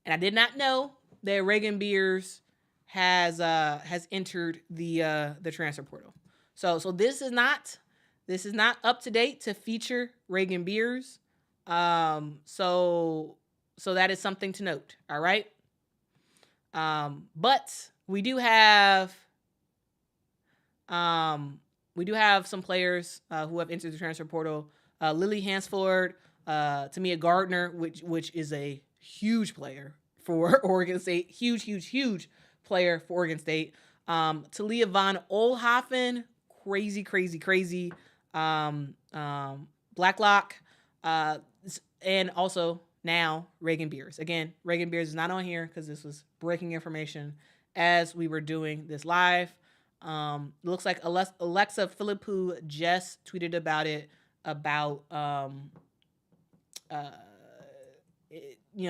and I did not know that Reagan Beers has entered the transfer portal. So this is not up to date to feature Reagan Beers. So that is something to note. All right. But we do have some players who have entered the transfer portal. Lily Hansford, Tamia Gardner, which is a huge player for Oregon State. Huge player for Oregon State. Talia Von Oelhoffen, crazy. Blacklock, and also now Reagan Beers. Again, Reagan Beers is not on here because this was breaking information as we were doing this live. Looks like Alexa Philippou just tweeted about it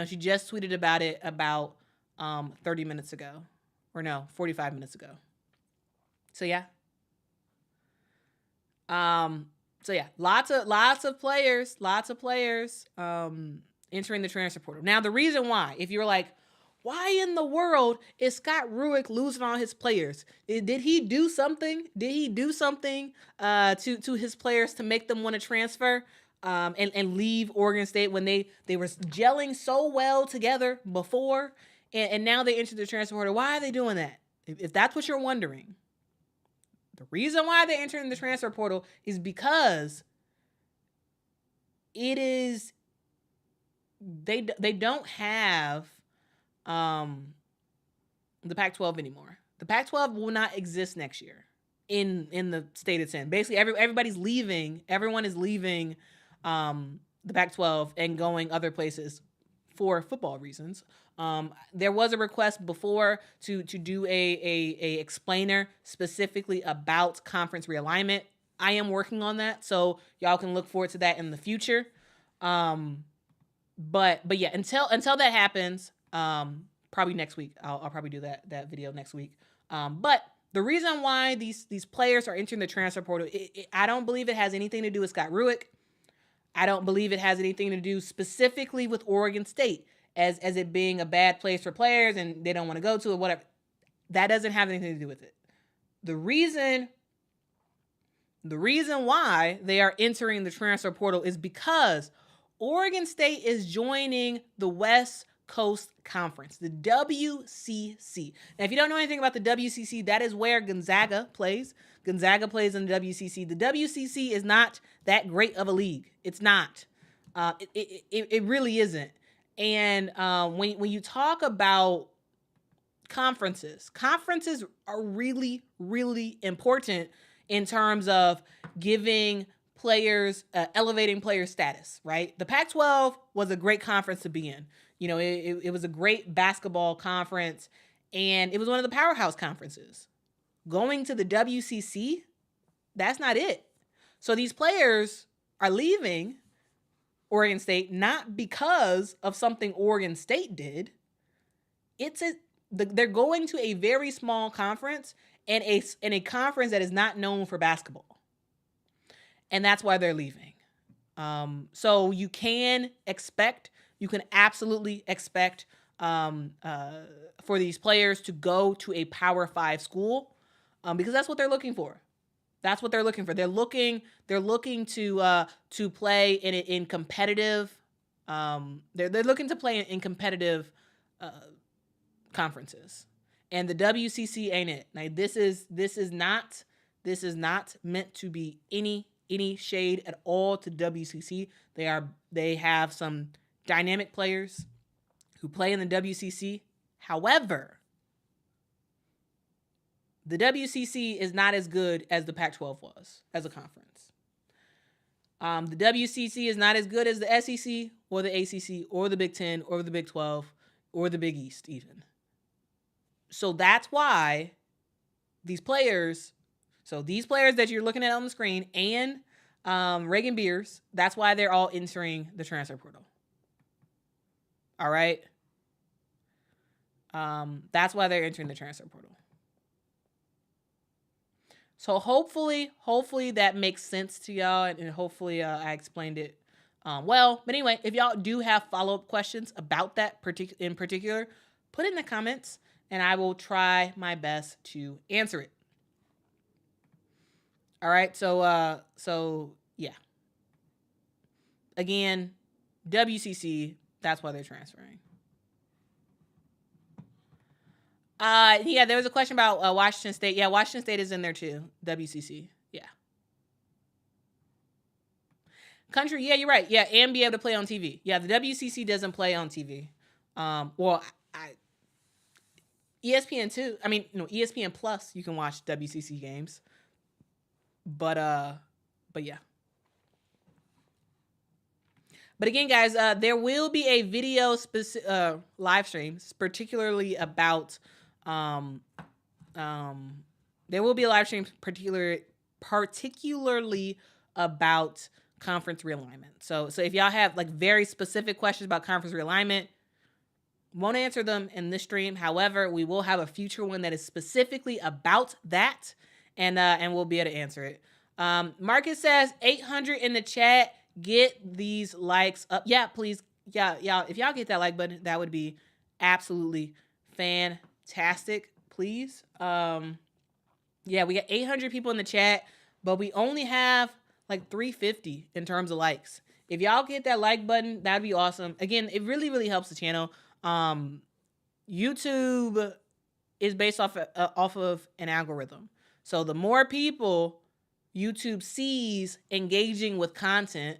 she just tweeted about it about 30 minutes ago. Or no, 45 minutes ago. So yeah. Lots of players entering the transfer portal. Now, the reason why, if you're like, why in the world is Scott Rueck losing all his players? Did he do something? To his players to make them want to transfer and leave Oregon State when they were gelling so well together before, and now they entered the transfer portal? Why are they doing that? If that's what you're wondering, the reason why they're entering the transfer portal is because they don't have the Pac-12 anymore. The Pac-12 will not exist next year in the state it's in. Basically, everybody's leaving. Everyone is leaving the Pac-12 and going other places for football reasons. There was a request before to do a explainer specifically about conference realignment. I am working on that, so y'all can look forward to that in the future. But yeah, until that happens, probably next week. I'll probably do that video next week. But the reason why these players are entering the transfer portal, I don't believe it has anything to do with Scott Rueck. I don't believe it has anything to do specifically with Oregon State as it being a bad place for players and they don't want to go to it, whatever. That doesn't have anything to do with it. The reason why they are entering the transfer portal is because Oregon State is joining the West Coast Conference, the WCC. Now, if you don't know anything about the WCC, that is where Gonzaga plays. Gonzaga plays in the WCC. The WCC is not that great of a league. It's not. It really isn't. And when you talk about conferences are really, really important in terms of giving players, elevating player status, right? The Pac-12 was a great conference to be in. You know, it was a great basketball conference, and it was one of the powerhouse conferences. Going to the WCC, that's not it. So these players are leaving Oregon State not because of something Oregon State did. They're going to a very small conference and a conference that is not known for basketball. And that's why they're leaving. So you can absolutely expect for these players to go to a Power 5 school because that's what they're looking for. That's what they're looking for. They're looking to play in competitive. They're looking to play in competitive conferences, and the WCC ain't it. Like this is not meant to be any shade at all to WCC. They have some dynamic players who play in the WCC. However, the WCC is not as good as the Pac-12 was as a conference. The WCC is not as good as the SEC or the ACC or the Big 10 or the Big 12 or the Big East even. So that's why these players that you're looking at on the screen and Reagan Beers, that's why they're all entering the transfer portal. All right? That's why they're entering the transfer portal. So hopefully that makes sense to y'all, and hopefully I explained it well. But anyway, if y'all do have follow-up questions about that in particular, put it in the comments, and I will try my best to answer it. All right, so yeah. Again, WCC, that's why they're transferring. Yeah, there was a question about Washington State. Yeah, Washington State is in there too. WCC. Yeah. Country. Yeah, you're right. Yeah, and be able to play on TV. Yeah, the WCC doesn't play on TV. ESPN too. I mean, no, ESPN Plus. You can watch WCC games. But yeah. But again, guys, there will be a video live stream, particularly about. There will be a live stream particularly about conference realignment. So if y'all have like very specific questions about conference realignment, won't answer them in this stream. However, we will have a future one that is specifically about that, and we'll be able to answer it. Marcus says 800 in the chat. Get these likes up. Yeah, please. Yeah, y'all. If y'all get that like button, that would be absolutely fantastic. Please. Yeah, we got 800 people in the chat, but we only have like 350 in terms of likes. If y'all get that like button, that'd be awesome. Again, it really, really helps the channel. YouTube is based off of an algorithm. So the more people YouTube sees engaging with content,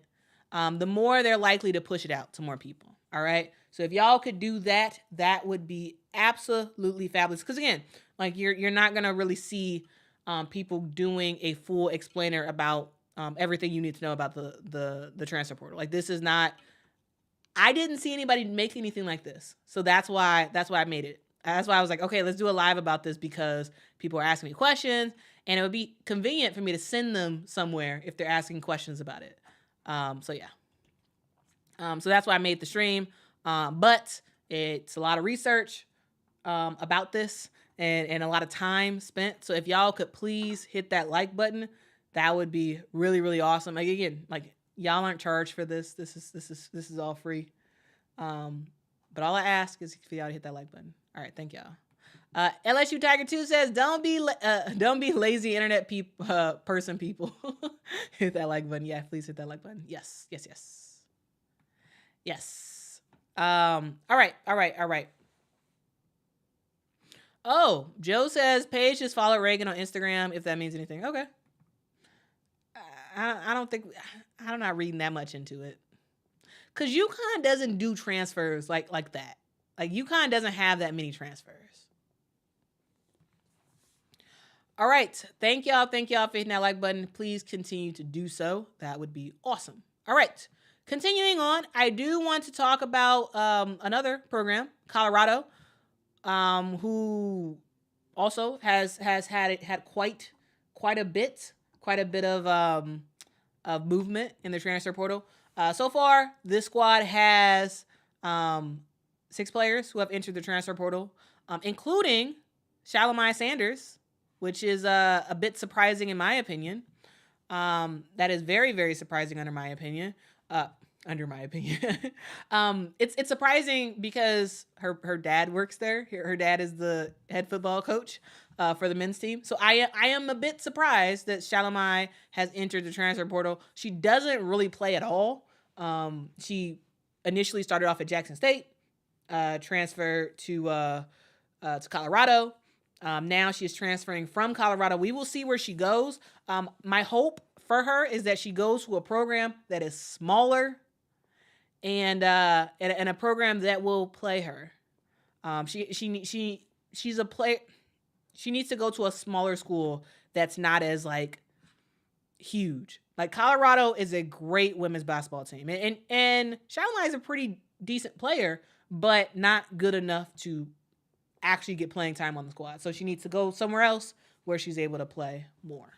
the more they're likely to push it out to more people. All right. So if y'all could do that, that would be absolutely fabulous. Because again, like you're not gonna really see people doing a full explainer about everything you need to know about the transfer portal. Like this is not. I didn't see anybody make anything like this, so that's why I made it. That's why I was like, okay, let's do a live about this because people are asking me questions, and it would be convenient for me to send them somewhere if they're asking questions about it. So yeah. So that's why I made the stream. But it's a lot of research about this and a lot of time spent. So if y'all could please hit that like button, that would be really, really awesome. Like again, like y'all aren't charged for this. This is all free. But all I ask is for y'all to hit that like button. All right, thank y'all. LSU Tiger 2 says, don't be lazy internet person people. Hit that like button. Yeah, please hit that like button. Yes. All right. Oh, Joe says Paige just follow Reagan on Instagram if that means anything. Okay. I'm not reading that much into it. Cause UConn doesn't do transfers like that. Like UConn doesn't have that many transfers. All right. Thank y'all for hitting that like button. Please continue to do so. That would be awesome. All right. Continuing on, I do want to talk about another program, Colorado, who also has had quite a bit of of movement in the transfer portal. So far, this squad has 6 players who have entered the transfer portal, including Shalimai Sanders, which is a bit surprising in my opinion. That is very, very surprising under my opinion. It's surprising because her dad works there. Her dad is the head football coach for the men's team. So I am a bit surprised that Shalimai has entered the transfer portal. She doesn't really play at all. She initially started off at Jackson State, transferred to Colorado. Now she's transferring from Colorado. We will see where she goes. My hope for her is that she goes to a program that is smaller and a program that will play her. She's a player. She needs to go to a smaller school that's not as like huge. Like Colorado is a great women's basketball team, and Shalimai is a pretty decent player, but not good enough to actually get playing time on the squad. So she needs to go somewhere else where she's able to play more.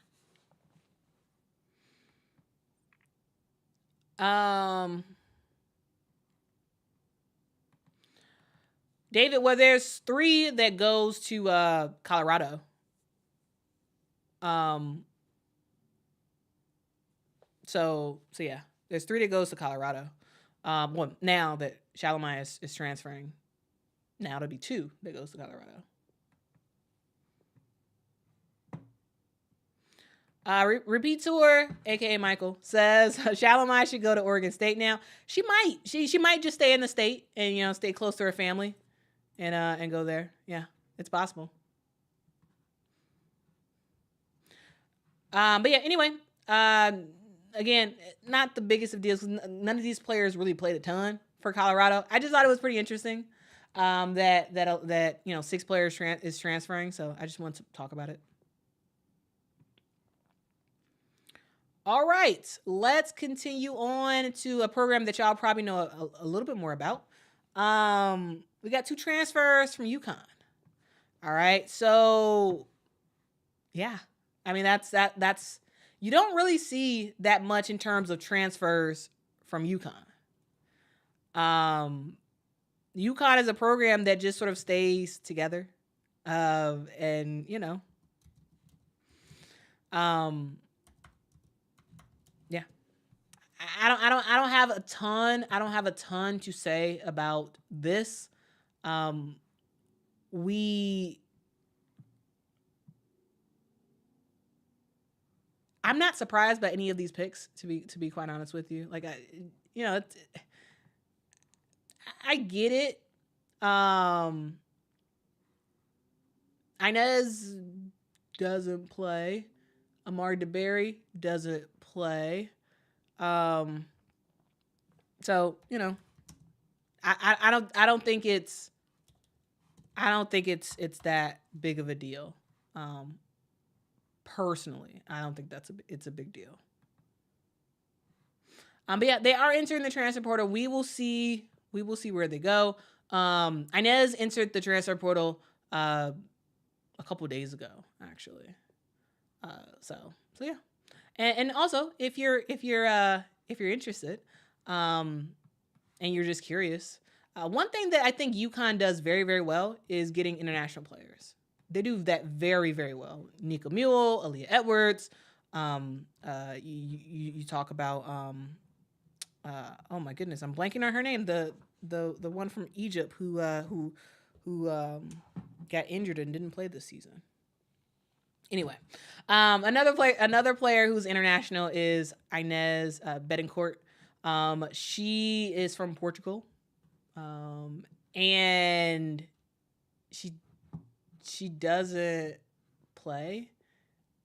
David, well, there's 3 that goes to Colorado. So yeah, there's 3 that goes to Colorado. Well, now that Shalimai is transferring, now it'll be 2 that goes to Colorado. Repeat tour, aka Michael, says Shalimai should go to Oregon State now. She might. She might just stay in the state and stay close to her family, and go there. Yeah, it's possible. But yeah, anyway, again, not the biggest of deals. None of these players really played a ton for Colorado. I just thought it was pretty interesting that 6 players is transferring. So I just wanted to talk about it. All right, let's continue on to a program that y'all probably know a little bit more about. We got 2 transfers from UConn. All right, so yeah, I mean that's you don't really see that much in terms of transfers from UConn. UConn is a program that just sort of stays together, and yeah. I don't have a ton. I don't have a ton to say about this. I'm not surprised by any of these picks, to be quite honest with you. Like I get it. Inez doesn't play. Amari DeBerry doesn't play. So I don't think it's that big of a deal. Personally, I don't think it's a big deal. But yeah, they are entering the transfer portal. We will see where they go. Inez entered the transfer portal a couple days ago, actually. So yeah. And also, if you're interested, and you're just curious, one thing that I think UConn does very, very well is getting international players. They do that very, very well. Nika Mule, Aaliyah Edwards. You talk about oh my goodness, I'm blanking on her name. The one from Egypt who got injured and didn't play this season. Anyway, another player who's international is Inez Betancourt. She is from Portugal, and she doesn't play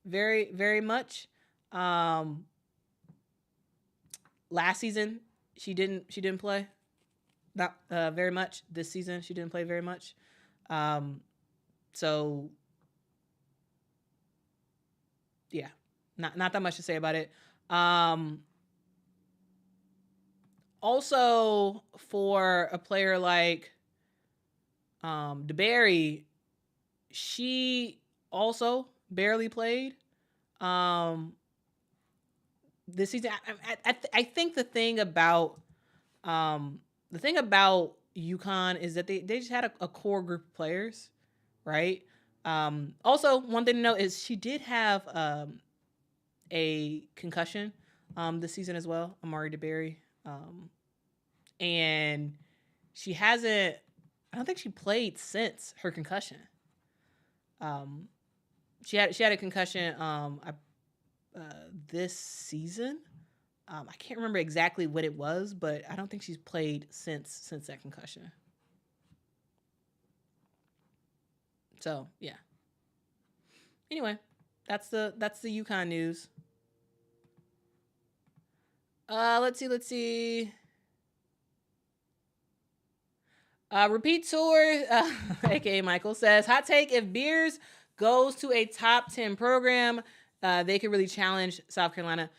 very, very much. Last season she didn't play not very much. This season she didn't play very much. So yeah, not that much to say about it. Also, for a player like DeBerry, she also barely played. this season. I think the thing about UConn is that they just had a core group of players, right? Also, one thing to note is she did have a concussion this season as well, Amari DeBerry, and she hasn't. I don't think she played since her concussion. She had a concussion this season. I can't remember exactly what it was, but I don't think she's played since that concussion. So yeah. Anyway, that's the UConn news. Let's see. Repeat tour, aka Michael says, hot take: if Beers goes to a top 10 program, they could really challenge South Carolina.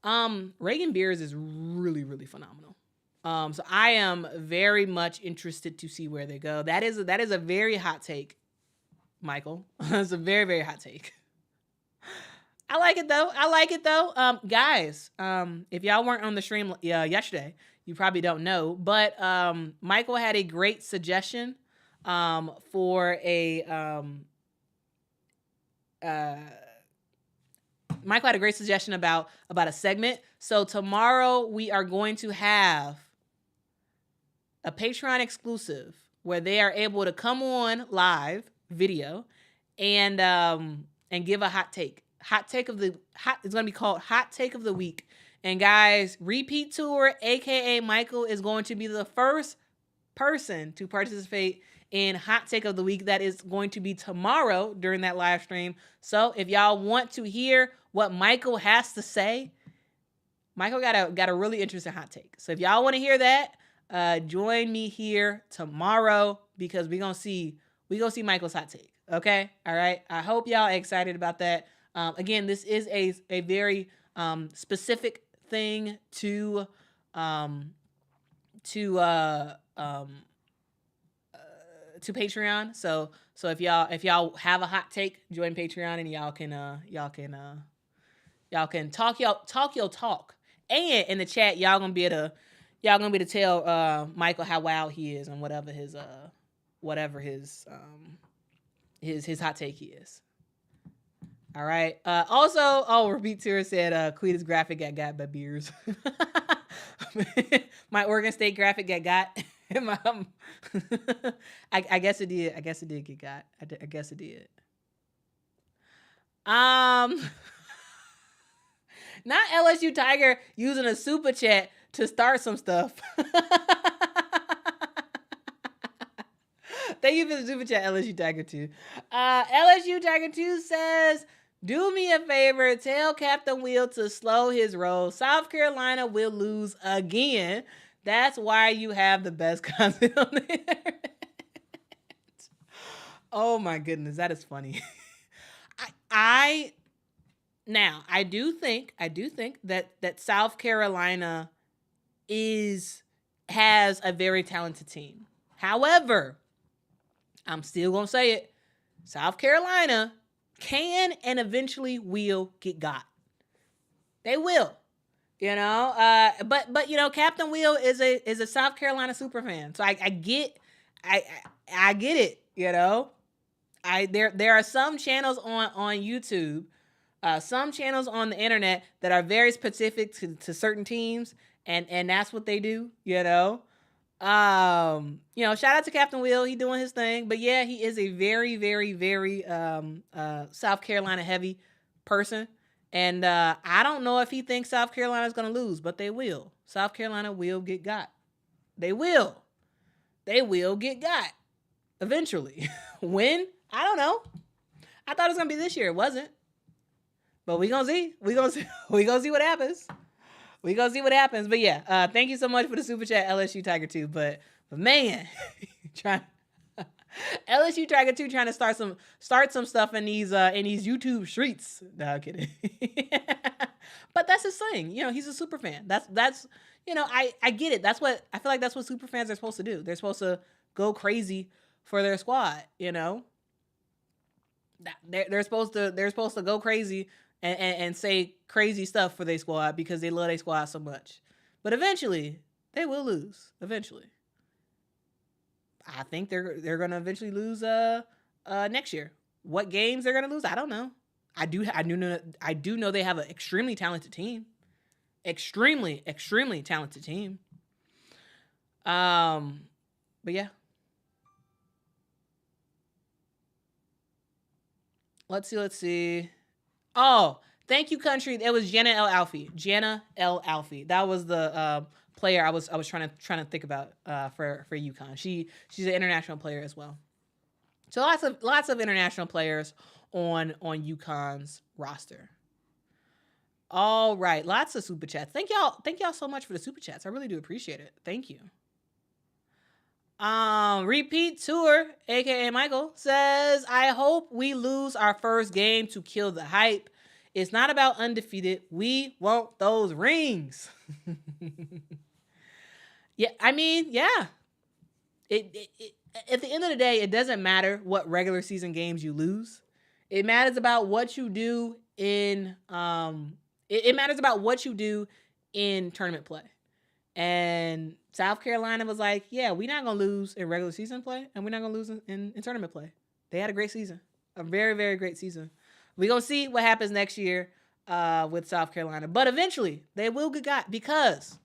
Reagan Beers is really, really phenomenal. So I am very much interested to see where they go. That is a very hot take, Michael. It's a very, very hot take. I like it though. Guys, if y'all weren't on the stream yesterday, you probably don't know, but Michael had a great suggestion for a Michael had a great suggestion about a segment. So tomorrow we are going to have a Patreon exclusive where they are able to come on live video and give a hot take. It's going to be called Hot Take of the Week. And guys, Repeat Tour, aka Michael, is going to be the first person to participate in Hot Take of the Week. That is going to be tomorrow during that live stream. So if y'all want to hear what Michael has to say, Michael got a really interesting hot take. So if y'all want to hear that, join me here tomorrow because we gonna see Michael's hot take. Okay, all right. I hope y'all are excited about that. Again, this is a very specific thing to Patreon. So if y'all have a hot take, join Patreon and y'all can talk your talk. And in the chat, y'all gonna be able to tell Michael how wild he is and whatever his hot take is. All right. Also, Repeat Tour said Quita's graphic got by Beers. My Oregon State graphic got. I guess it did. I guess it did get got. I guess it did. Not LSU Tiger using a super chat to start some stuff. Thank you for the super chat, LSU Tiger 2. LSU Tiger 2 says, do me a favor, tell Captain Will to slow his roll. South Carolina will lose again. That's why you have the best content on the internet. Oh my goodness, that is funny. I do think that South Carolina has a very talented team. However, I'm still gonna say it. South Carolina can and eventually will get got. They will, but Captain Will is a South Carolina super fan, so I get it. There are some channels on YouTube, some channels on the internet that are very specific to certain teams, and that's what they do. Shout out to Captain Will. He doing his thing. But yeah, he is a very, very, very South Carolina heavy person. And I don't know if he thinks South Carolina is going to lose, but they will. South Carolina will get got. They will. They will get got. Eventually. When? I don't know. I thought it was going to be this year. It wasn't. But we going to see. We going to see what happens. We gonna see what happens. But yeah, thank you so much for the super chat, LSU Tiger 2. But man, LSU Tiger 2 trying to start some stuff in these YouTube streets. No, I'm kidding. But that's his thing. He's a super fan. That's I get it. I feel like that's what super fans are supposed to do. They're supposed to go crazy for their squad. They're supposed to go crazy and say crazy stuff for their squad because they love their squad so much. But eventually, they will lose. Eventually, I think they're gonna eventually lose next year. What games they're gonna lose, I don't know. I do know they have an extremely talented team. Extremely talented team. But yeah. Let's see. Oh, thank you, country. It was Jenna L. Alfie. That was the player I was trying to think about for UConn. She's an international player as well. So lots of international players on UConn's roster. All right, lots of super chats. Thank y'all so much for the super chats. I really do appreciate it. Thank you. Repeat tour, aka Michael, says, I hope we lose our first game to kill the hype. It's not about undefeated. We want those rings. Yeah, I mean, yeah. It at the end of the day, it doesn't matter what regular season games you lose. It matters about what you do in it matters about what you do in tournament play. And South Carolina was like, yeah, we're not going to lose in regular season play, and we're not going to lose in tournament play. They had a great season, a very, very great season. We're going to see what happens next year with South Carolina. But eventually, they will get got because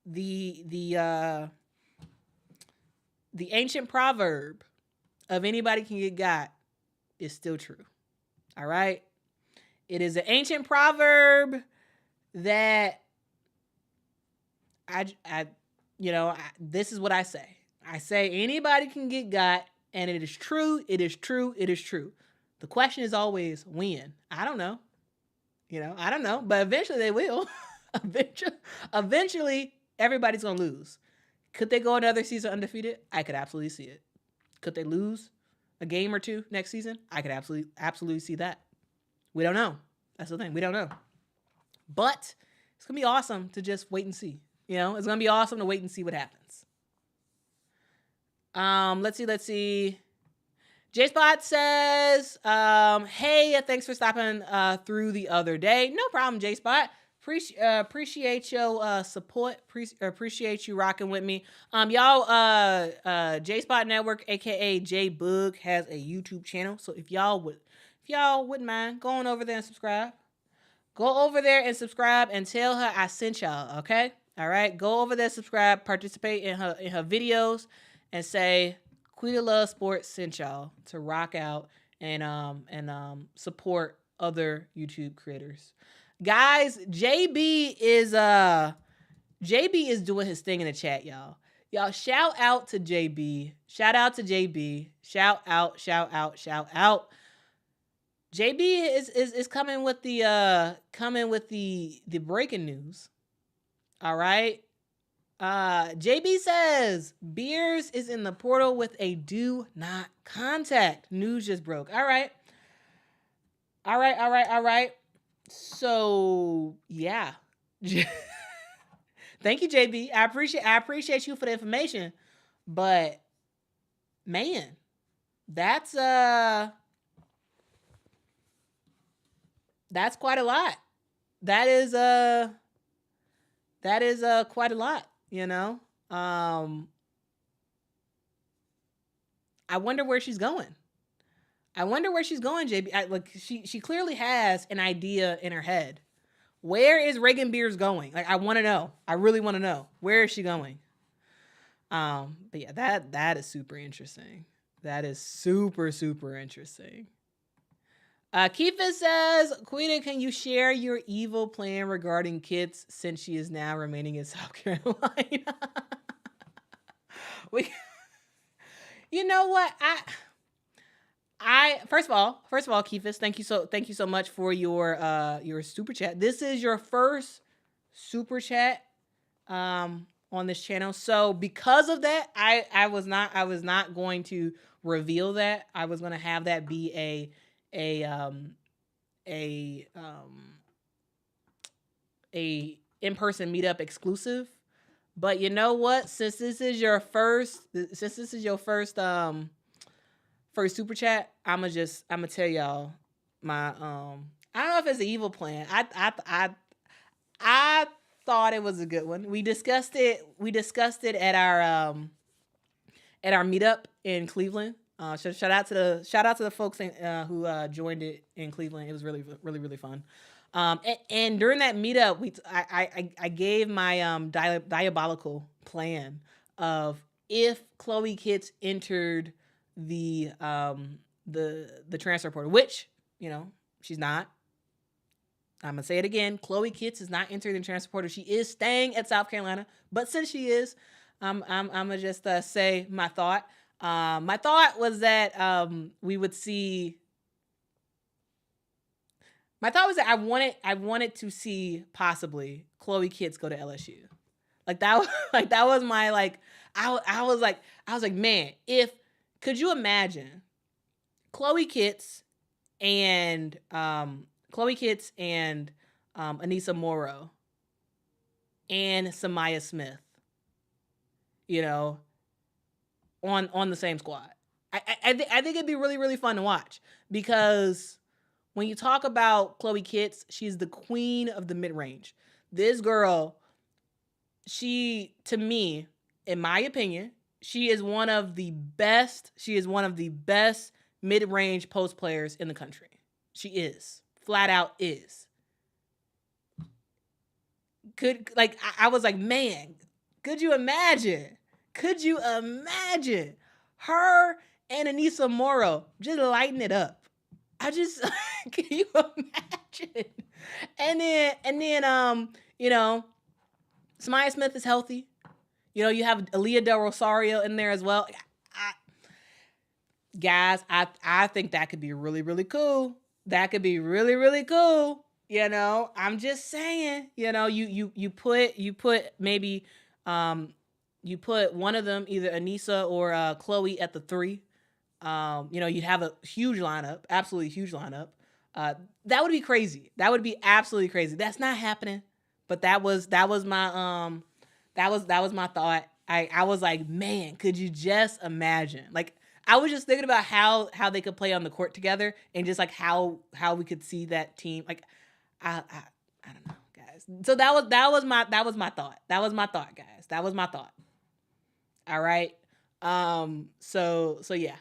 the ancient proverb of anybody can get got is still true. All right? It is an ancient proverb that this is what I say. I say anybody can get got, and it is true. It is true. It is true. The question is always when. I don't know. I don't know, but eventually they will. Eventually, everybody's gonna lose. Could they go another season undefeated? I could absolutely see it. Could they lose a game or two next season? I could absolutely see that. We don't know. That's the thing. We don't know. But it's gonna be awesome to just wait and see. It's going to be awesome to wait and see what happens. Let's see. J-Spot says, hey, thanks for stopping through the other day. No problem, J-Spot. Appreciate your support. Appreciate you rocking with me. Y'all, J-Spot Network, aka J Boog, has a YouTube channel. So if y'all wouldn't mind going over there and subscribe. Go over there and subscribe and tell her I sent y'all, okay? All right, go over there, subscribe, participate in her videos, and say Quita Loves Sports sent y'all to rock out and support other YouTube creators. Guys, JB is doing his thing in the chat, y'all. Y'all shout out to JB. Shout out to JB. Shout out. JB is coming with the breaking news. All right. JB says Beers is in the portal with a do not contact. News just broke. All right. So yeah. Thank you, JB. I appreciate you for the information. But man, that's quite a lot. That is quite a lot, I wonder where she's going. JB. She clearly has an idea in her head. Where is Reagan Beers going? I want to know. I really want to know. Where is she going? But yeah, that is super interesting. That is super, super interesting. Kifa says, Quita, can you share your evil plan regarding Kits since she is now remaining in South Carolina? You know what? I first of all, Kifis, thank you so much for your super chat. This is your first super chat on this channel. So because of that, I was not going to reveal that. I was going to have that be a in-person meetup exclusive. But you know what? Since this is your first first super chat, I'ma tell y'all I don't know if it's an evil plan. I thought it was a good one. We discussed it. We discussed it at our meetup in Cleveland. Shout out to the folks who joined it in Cleveland. It was really really really fun. And during that meetup, I gave my diabolical plan of if Chloe Kitts entered the transfer portal, which she's not. I'm gonna say it again. Chloe Kitts is not entering the transfer portal. She is staying at South Carolina, but since she is, I'm gonna just say my thought. My thought was that we would see. My thought was that I wanted to see possibly Chloe Kitts go to LSU. Like that like that was my I was like man, if could you imagine Chloe Kitts and Anissa Morrow and Sahnya Smith, on the same squad. I think it'd be really, really fun to watch because when you talk about Chloe Kitts, she's the queen of the mid-range. This girl, to me, in my opinion, she is one of the best mid-range post players in the country. She is. Flat out is. I was like, man, could you imagine? Her and Anissa Morrow just lighting it up? Can you imagine? And then Sahnya Smith is healthy. You have Aaliyah Del Rosario in there as well. Guys, I think that could be really, really cool. That could be really, really cool. I'm just saying, you put maybe, you put one of them, either Anissa or Chloe at the 3. You'd have a huge lineup, absolutely huge lineup. That would be crazy. That would be absolutely crazy. That's not happening, but that was my thought. I was like, man, could you just imagine? Like, I was just thinking about how they could play on the court together and just like how we could see that team. Like, I don't know, guys. So that was my thought. That was my thought, guys. That was my thought. All right. So yeah.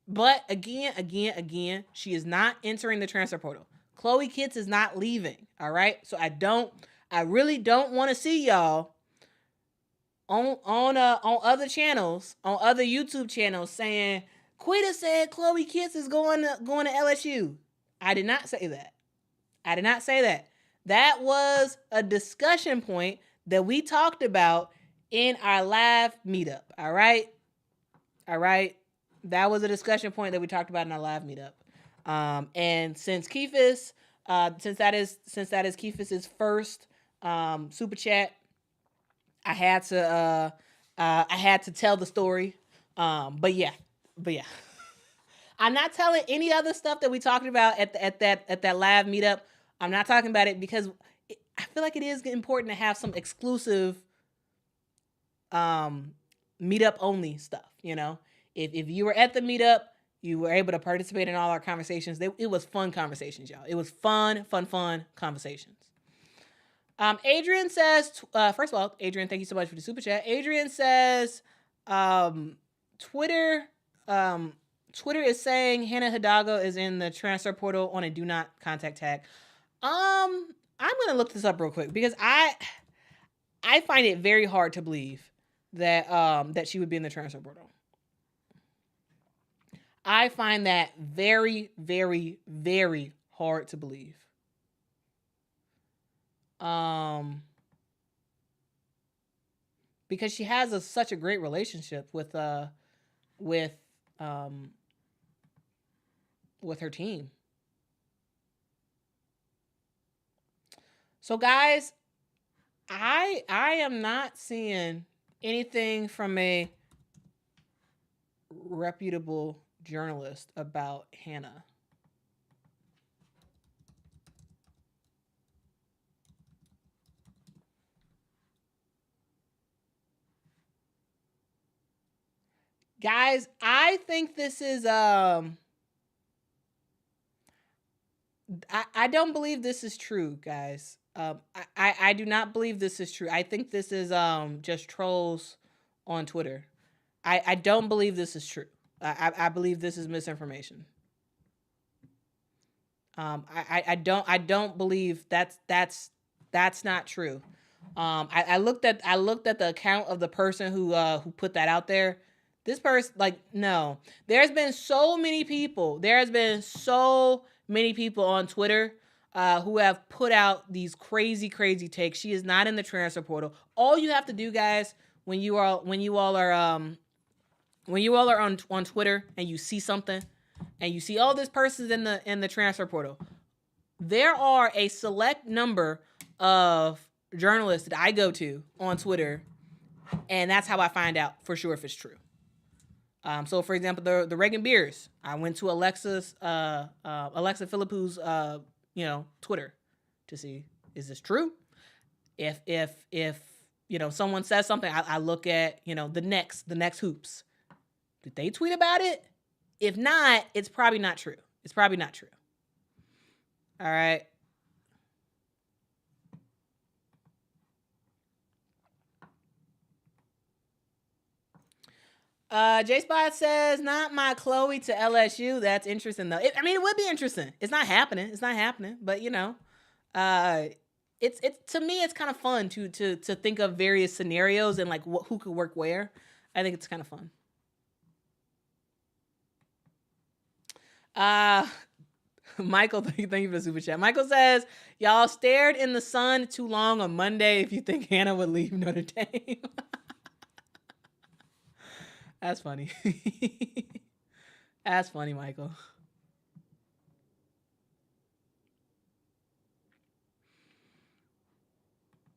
But again, she is not entering the transfer portal. Chloe Kitts is not leaving. All right. So I really don't want to see y'all on other channels, on other YouTube channels saying Quita said Chloe Kitts is going to LSU. I did not say that. That was a discussion point that we talked about in our live meetup. All right. That was a discussion point that we talked about in our live meetup. And since Keefus, since that is Keefus's first super chat, I had to tell the story. But yeah. I'm not telling any other stuff that we talked about at that live meetup. I'm not talking about it because I feel like it is important to have some exclusive meetup only stuff. If you were at the meetup, you were able to participate in all our conversations. It was fun conversations, y'all. It was fun conversations. Adrian says, first of all, Adrian, thank you so much for the super chat. Adrian says, Twitter is saying Hannah Hidalgo is in the transfer portal on a do not contact tag. I'm going to look this up real quick because I find it very hard to believe that she would be in the transfer portal. I find that very, very, very hard to believe. Because she has such a great relationship with her team. So guys, I am not seeing anything from a reputable journalist about Hannah. Guys, I think this is I don't believe this is true, guys. I do not believe this is true. I think this is just trolls on Twitter. I don't believe this is true. I believe this is misinformation. I don't believe that's not true. I looked at the account of the person who put that out there. This person, like, no. There's been so many people. There has been so many people on Twitter who have put out these crazy takes. She is not in the transfer portal. All you have to do, guys, when you all are on Twitter and you see something and you see, oh, this person's in the transfer portal. There are a select number of journalists that I go to on Twitter, and that's how I find out for sure if it's true. So for example, the Reagan Beers, I went to Alexa Philippou's Twitter to see, is this true? If someone says something, I look at the next hoops. Did they tweet about it? If not, it's probably not true. It's probably not true. All right. J Spot says, not my Chloe to LSU. That's interesting though. It would be interesting. It's not happening. But it's to me, it's kind of fun to think of various scenarios and like who could work where. I think it's kind of fun. Michael, thank you for the super chat. Michael says, y'all stared in the sun too long on Monday if you think Hannah would leave Notre Dame. That's funny. That's funny, Michael.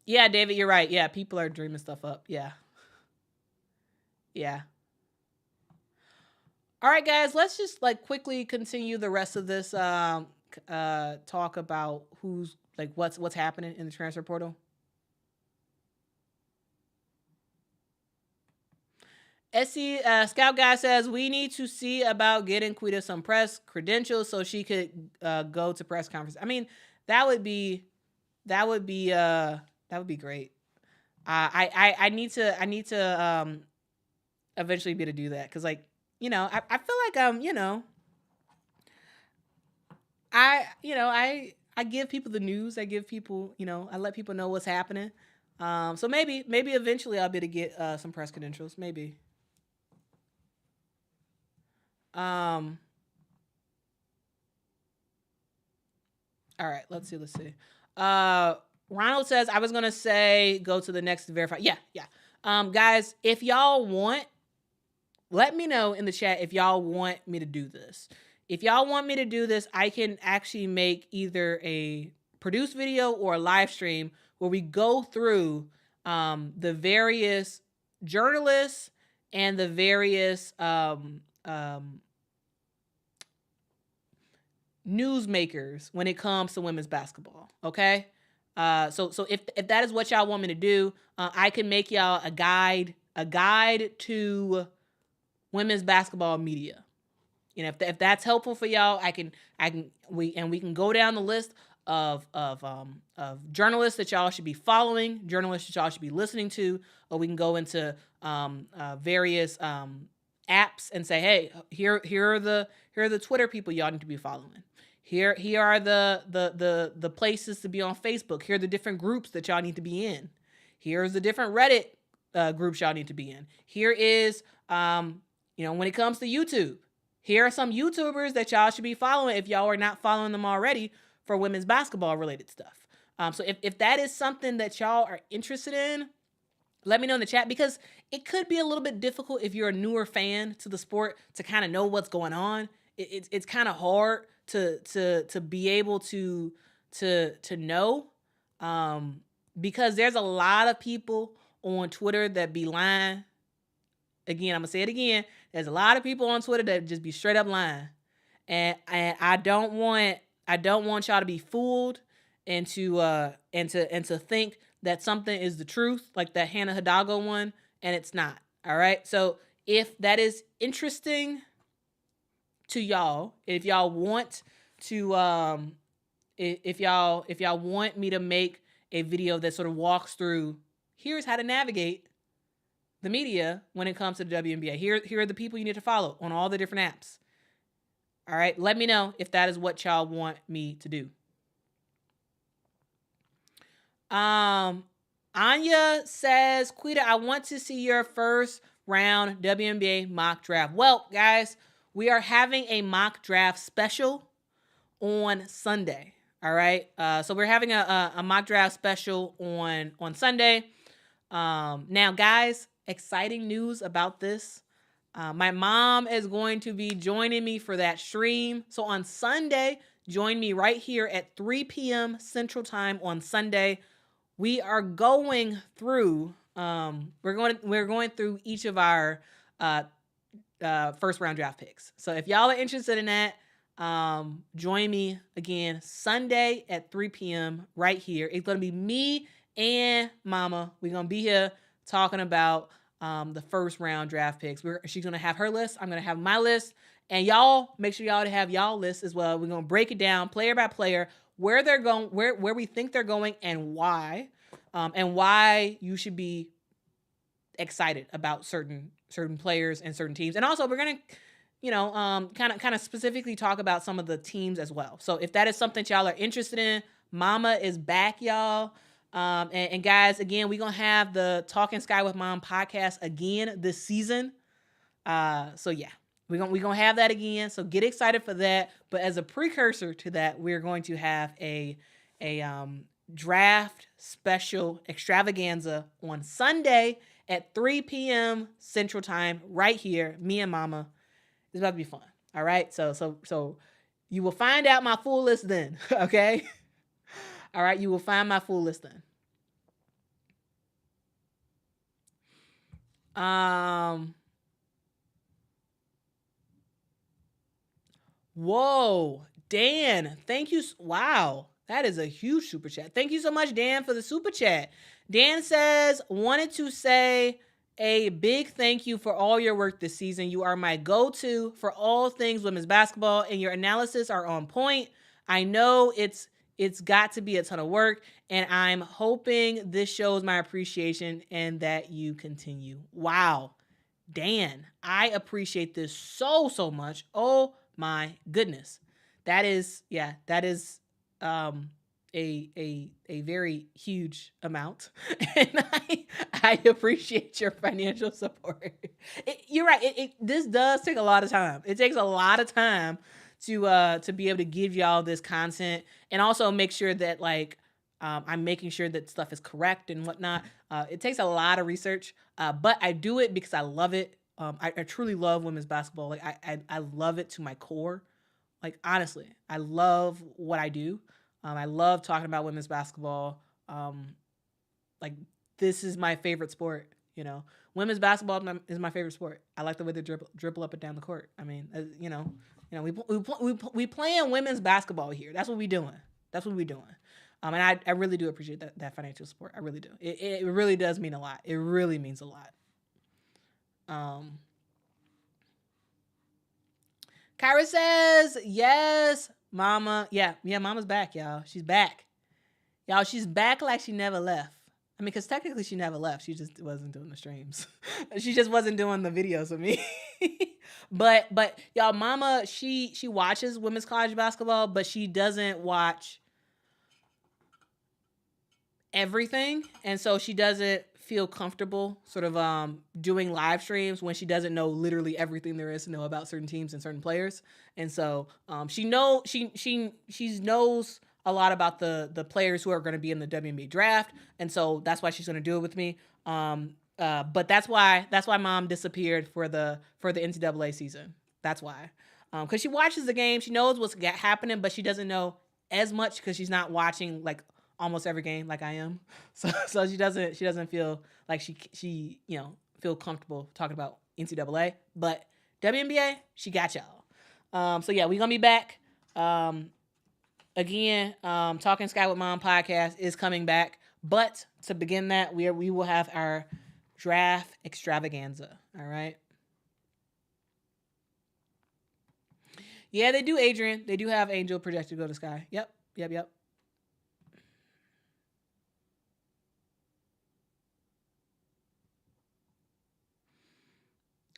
Yeah, David, you're right. Yeah, people are dreaming stuff up. Yeah. All right, guys, let's just like quickly continue the rest of this talk about who's like what's happening in the transfer portal. SC Scout Guy says, we need to see about getting Quita some press credentials so she could go to press conference. I mean, that would be great. I need to eventually be able to do that because, like, I feel like I give people the news. I give people, I let people know what's happening. So maybe eventually I'll be able to get some press credentials. Maybe. All right, let's see. Ronald says, I was gonna say go to the next verify. Yeah. Guys, if y'all want, let me know in the chat if y'all want me to do this. If y'all want me to do this, I can actually make either a produced video or a live stream where we go through the various journalists and the various newsmakers when it comes to women's basketball. Okay. So if that is what y'all want me to do, I can make y'all a guide to women's basketball media. If that's helpful for y'all, we can go down the list of journalists that y'all should be following, journalists that y'all should be listening to, or we can go into various apps and say, hey, here are the Twitter people y'all need to be following. Here are the places to be on Facebook. Here are the different groups that y'all need to be in. Here's the different Reddit groups y'all need to be in. Here is when it comes to YouTube, here are some YouTubers that y'all should be following if y'all are not following them already for women's basketball related stuff. So if that is something that y'all are interested in, let me know in the chat, because it could be a little bit difficult if you're a newer fan to the sport to kind of know what's going on. It's kind of hard to be able to know, because there's a lot of people on Twitter that be lying. Again, I'm gonna say it again. There's a lot of people on Twitter that just be straight up lying, and I don't want y'all to be fooled and to think that something is the truth, like that Hannah Hidalgo one, and it's not. All right. So if that is interesting to y'all, if y'all want to if y'all want me to make a video that sort of walks through, here's how to navigate the media when it comes to the WNBA. Here are the people you need to follow on all the different apps. All right, let me know if that is what y'all want me to do. Anya says, Quita, I want to see your first round WNBA mock draft. Well, guys, we are having a mock draft special on Sunday. All right. So we're having a mock draft special on Sunday. Now, guys, exciting news about this. My mom is going to be joining me for that stream. So on Sunday, join me right here at 3 p.m. Central Time on Sunday. We are going through we're going through each of our first round draft picks. So if y'all are interested in that, join me again Sunday at 3 p.m. right here. It's going to be me and Mama. We're going to be here talking about the first round draft picks. She's going to have her list. I'm going to have my list. And y'all, make sure y'all have y'all list as well. We're going to break it down player by player, where they're going, where we think they're going and why you should be excited about certain players and certain teams. And also we're going to, kind of specifically talk about some of the teams as well. So if that is something y'all are interested in, Mama is back, y'all. And guys, again, we're going to have the Talking Sky with Mom podcast again this season. So yeah, we're going to have that again. So get excited for that. But as a precursor to that, we're going to have a draft special extravaganza on Sunday at 3 p.m. Central Time right here. Me and Mama. It's about to be fun. All right. So you will find out my full list then. Okay. All right. You will find my full list then. Whoa, Dan, thank you. Wow. That is a huge super chat. Thank you so much, Dan, for the super chat. Dan says, wanted to say a big thank you for all your work this season. You are my go-to for all things women's basketball, and your analysis are on point. I know it's got to be a ton of work, and I'm hoping this shows my appreciation and that you continue. Wow. Dan, I appreciate this so much. Oh my goodness. That is a very huge amount, and I appreciate your financial support. You're right. This does take a lot of time. It takes a lot of time to be able to give y'all this content, and also make sure that I'm making sure that stuff is correct and whatnot. It takes a lot of research, but I do it because I love it. I truly love women's basketball. Like I love it to my core. Like, honestly, I love what I do. I love talking about women's basketball. Like, this is my favorite sport. Women's basketball is my favorite sport. I like the way they dribble up and down the court. I mean, we playing women's basketball here. That's what we doing. And I really do appreciate that financial support. I really do. It really does mean a lot. It really means a lot. Kyra says, yes, Mama. Yeah, Mama's back, y'all. She's back. Y'all, she's back like she never left. I mean, because technically she never left. She just wasn't doing the streams. She just wasn't doing the videos with me. But y'all, Mama, she watches women's college basketball, but she doesn't watch everything. And so she doesn't feel comfortable sort of doing live streams when she doesn't know literally everything there is to know about certain teams and certain players. And so she knows a lot about the players who are going to be in the WNBA draft, and so that's why she's going to do it with me. But that's why Mom disappeared for the NCAA season. That's why, because she watches the game, she knows what's happening, but she doesn't know as much because she's not watching like almost every game like I am. So she doesn't feel like she feel comfortable talking about NCAA, but WNBA, she got y'all. So yeah, we're gonna be back. Again, Talking Sky with Mom podcast is coming back, but to begin that, we will have our draft extravaganza. All right. Yeah, they do, Adrian. They do have Angel projected to go to Sky. Yep. Yep.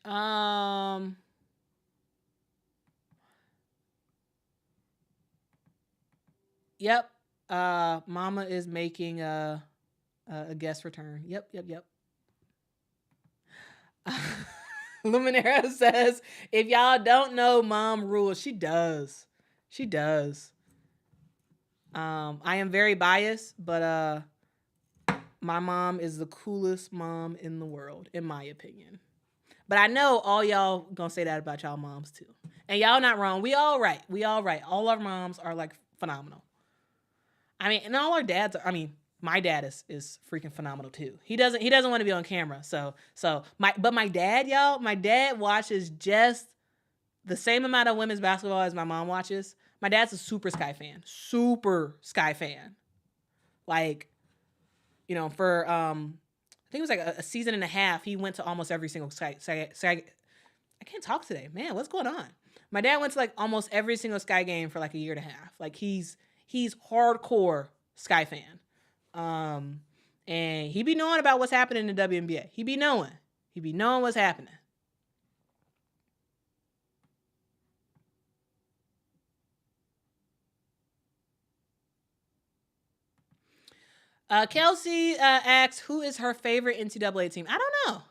Um, yep. Mama is making a guest return. Yep. Luminera says, if y'all don't know mom rules, she does. She does. I am very biased, but my mom is the coolest mom in the world, in my opinion. But I know all y'all gonna say that about y'all moms too. And y'all not wrong. We all right. We all right. All our moms are like phenomenal. I mean, and all our dads are, I mean, my dad is freaking phenomenal too. He doesn't want to be on camera. My dad, y'all, my dad watches just the same amount of women's basketball as my mom watches. My dad's a super Sky fan. Super Sky fan. Like, for I think it was like a season and a half, he went to almost every single Sky. I can't talk today, man. What's going on? My dad went to like almost every single Sky game for like a year and a half. Like he's hardcore Sky fan. And he be knowing about what's happening in the WNBA. He be knowing what's happening. Kelsey asks, who is her favorite NCAA team? I don't know.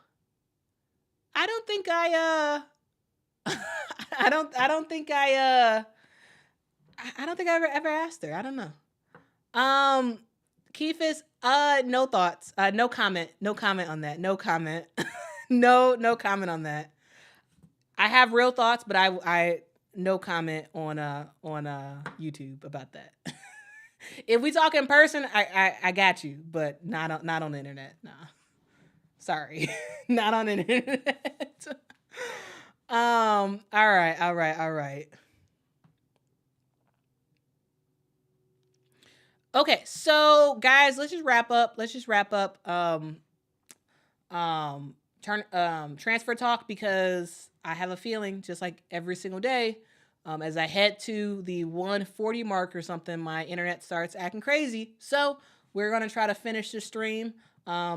I don't think I don't think I ever asked her. I don't know. Keefus, no thoughts. No comment. No comment on that. No comment. no comment on that. I have real thoughts, but I no comment on YouTube about that. If we talk in person, I got you, but not on the internet. Nah. Sorry. Not on the internet. All right. Okay, so guys, let's just wrap up. Transfer talk, because I have a feeling, just like every single day, as I head to the 140 mark or something, my internet starts acting crazy. So we're gonna try to finish the stream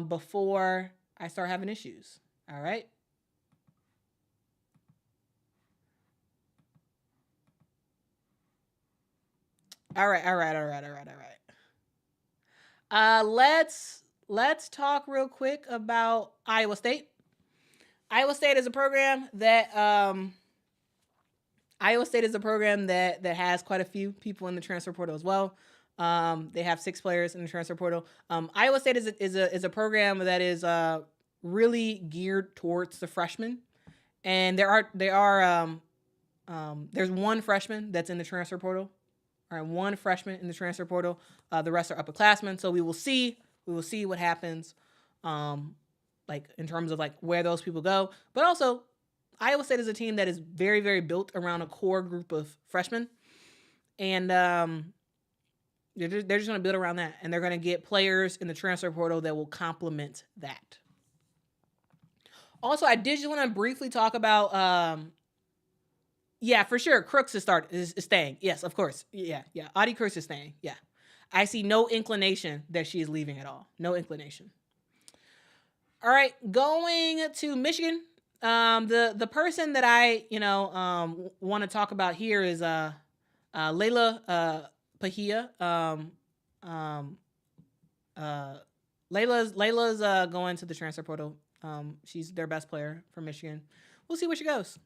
before I start having issues. All right. All right. Let's talk real quick about Iowa State. Iowa State is a program that has quite a few people in the transfer portal as well. They have 6 players in the transfer portal. Iowa State is a program that is really geared towards the freshmen, and there's one freshman that's in the transfer portal. All right, one freshman in the transfer portal. The rest are upperclassmen. So we will see what happens, like in terms of like where those people go. But also, Iowa State is a team that is very, very built around a core group of freshmen, and they're just going to build around that, and they're going to get players in the transfer portal that will complement that. Also, I did just want to briefly talk about. Yeah, for sure. Crooks is staying. Yes, of course. Yeah. Audie Crooks is staying. Yeah. I see no inclination that she is leaving at all. No inclination. All right, going to Michigan. The person that I want to talk about here is Layla Pahia. Layla's going to the transfer portal. She's their best player from Michigan. We'll see where she goes.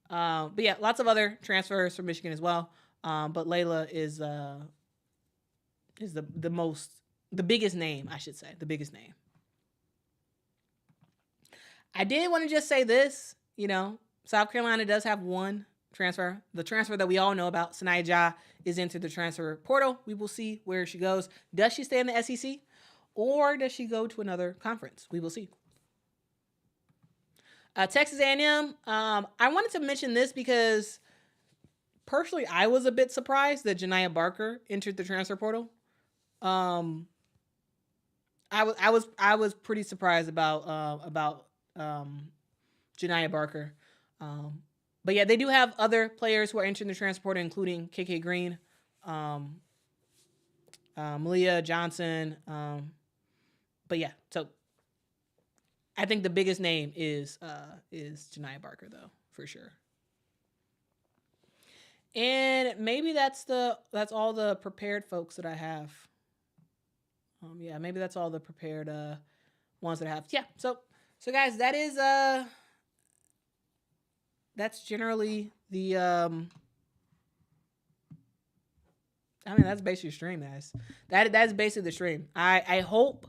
But yeah, lots of other transfers from Michigan as well. But Layla is the biggest name, I should say, the biggest name. I did want to just say this, South Carolina does have one transfer. The transfer that we all know about, Sahnya Jah, is into the transfer portal. We will see where she goes. Does she stay in the SEC, or does she go to another conference? We will see. Texas A&M, I wanted to mention this because personally I was a bit surprised that Janiah Barker entered the transfer portal. I was pretty surprised about Janiah Barker. But yeah, they do have other players who are entering the transfer portal, including KK Green. Malia Johnson. But yeah, so I think the biggest name is Janiyah Barker, though, for sure. And maybe that's all the prepared folks that I have. Yeah, maybe that's all the prepared ones that I have. Yeah, so guys, that is that's generally the I mean, that's basically the stream, guys. That's basically the stream. I hope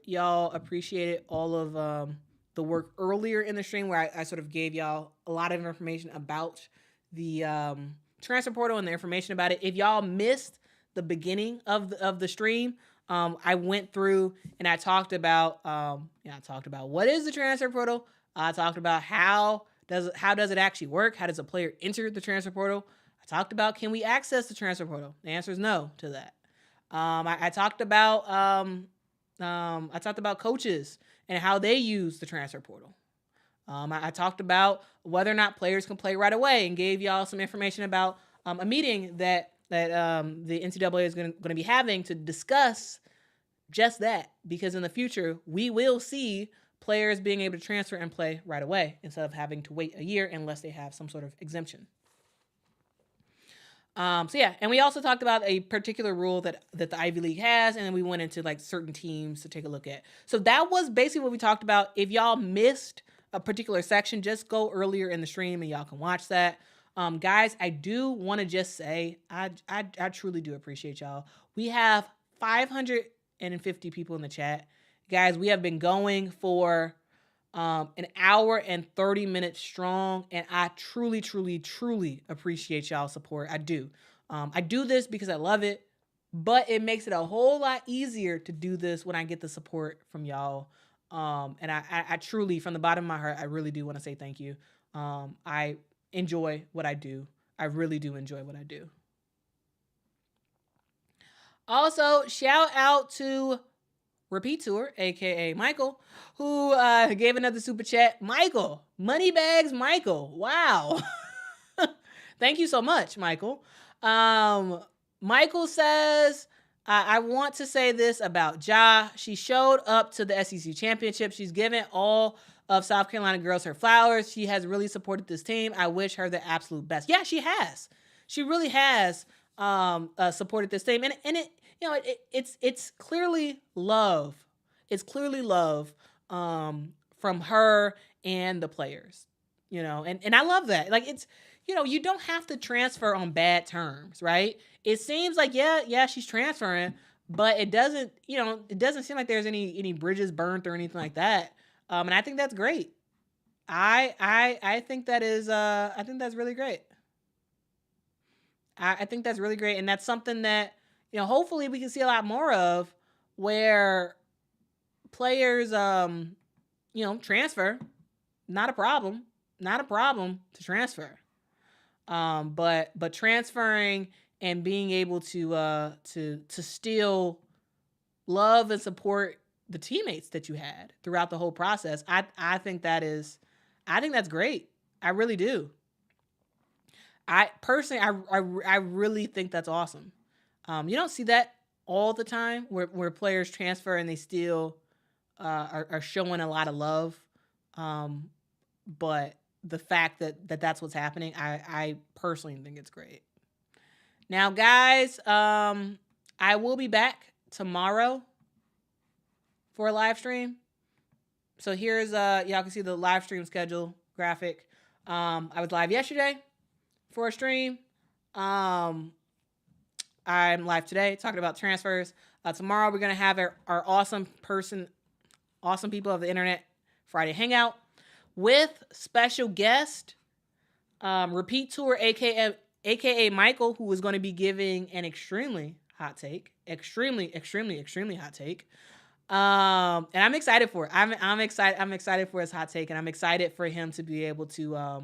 y'all appreciated all of the work earlier in the stream where I sort of gave y'all a lot of information about the transfer portal and the information about it. If y'all missed the beginning of the stream, I went through and I talked about what is the transfer portal. I talked about how does it actually work? How does a player enter the transfer portal? I talked about, can we access the transfer portal? The answer is no to that. I talked about coaches and how they use the transfer portal. I talked about whether or not players can play right away and gave y'all some information about a meeting that the NCAA is going to be having to discuss just that, because in the future we will see players being able to transfer and play right away instead of having to wait a year unless they have some sort of exemption. So yeah, and we also talked about a particular rule that the Ivy League has, and then we went into like certain teams to take a look at. So that was basically what we talked about. If y'all missed a particular section, just go earlier in the stream and y'all can watch that. Guys, I do want to just say I truly do appreciate y'all. We have 550 people in the chat. Guys, we have been going for an hour and 30 minutes strong, and I truly, truly, truly appreciate y'all's support. I do. I do this because I love it, but it makes it a whole lot easier to do this when I get the support from y'all. And I truly, from the bottom of my heart, I really do want to say thank you. I enjoy what I do. I really do enjoy what I do. Also, shout out to Repeat Tour, aka Michael, who gave another super chat. Michael, Moneybags Michael. Wow. Thank you so much, Michael. Michael says, I want to say this about Jah. She showed up to the SEC championship. She's given all of South Carolina girls her flowers. She has really supported this team. I wish her the absolute best. Yeah, she has. She really has supported this team. And it, you know, it's clearly love. It's clearly love from her and the players, you know, and I love that. Like, it's, you know, you don't have to transfer on bad terms, right? It seems like, yeah, she's transferring, but it doesn't seem like there's any bridges burnt or anything like that. And I think that's great. I think that is, I think that's really great. I think that's really great. And that's something that, you know, hopefully we can see a lot more of, where players, you know, transfer, not a problem to transfer. But transferring and being able to still love and support the teammates that you had throughout the whole process. I think that's great. I really do. I personally, I really think that's awesome. You don't see that all the time where players transfer and they still are showing a lot of love. But the fact that that's what's happening, I personally think it's great. Now, guys, I will be back tomorrow for a live stream. So here's y'all can see the live stream schedule graphic. I was live yesterday for a stream. I'm live today talking about transfers. Tomorrow we're gonna have our awesome people of the internet Friday hangout with special guest Repeat Tour, aka Michael, who is going to be giving an extremely hot take, extremely hot take. And I'm excited for it. I'm excited for his hot take, and I'm excited for him to be able to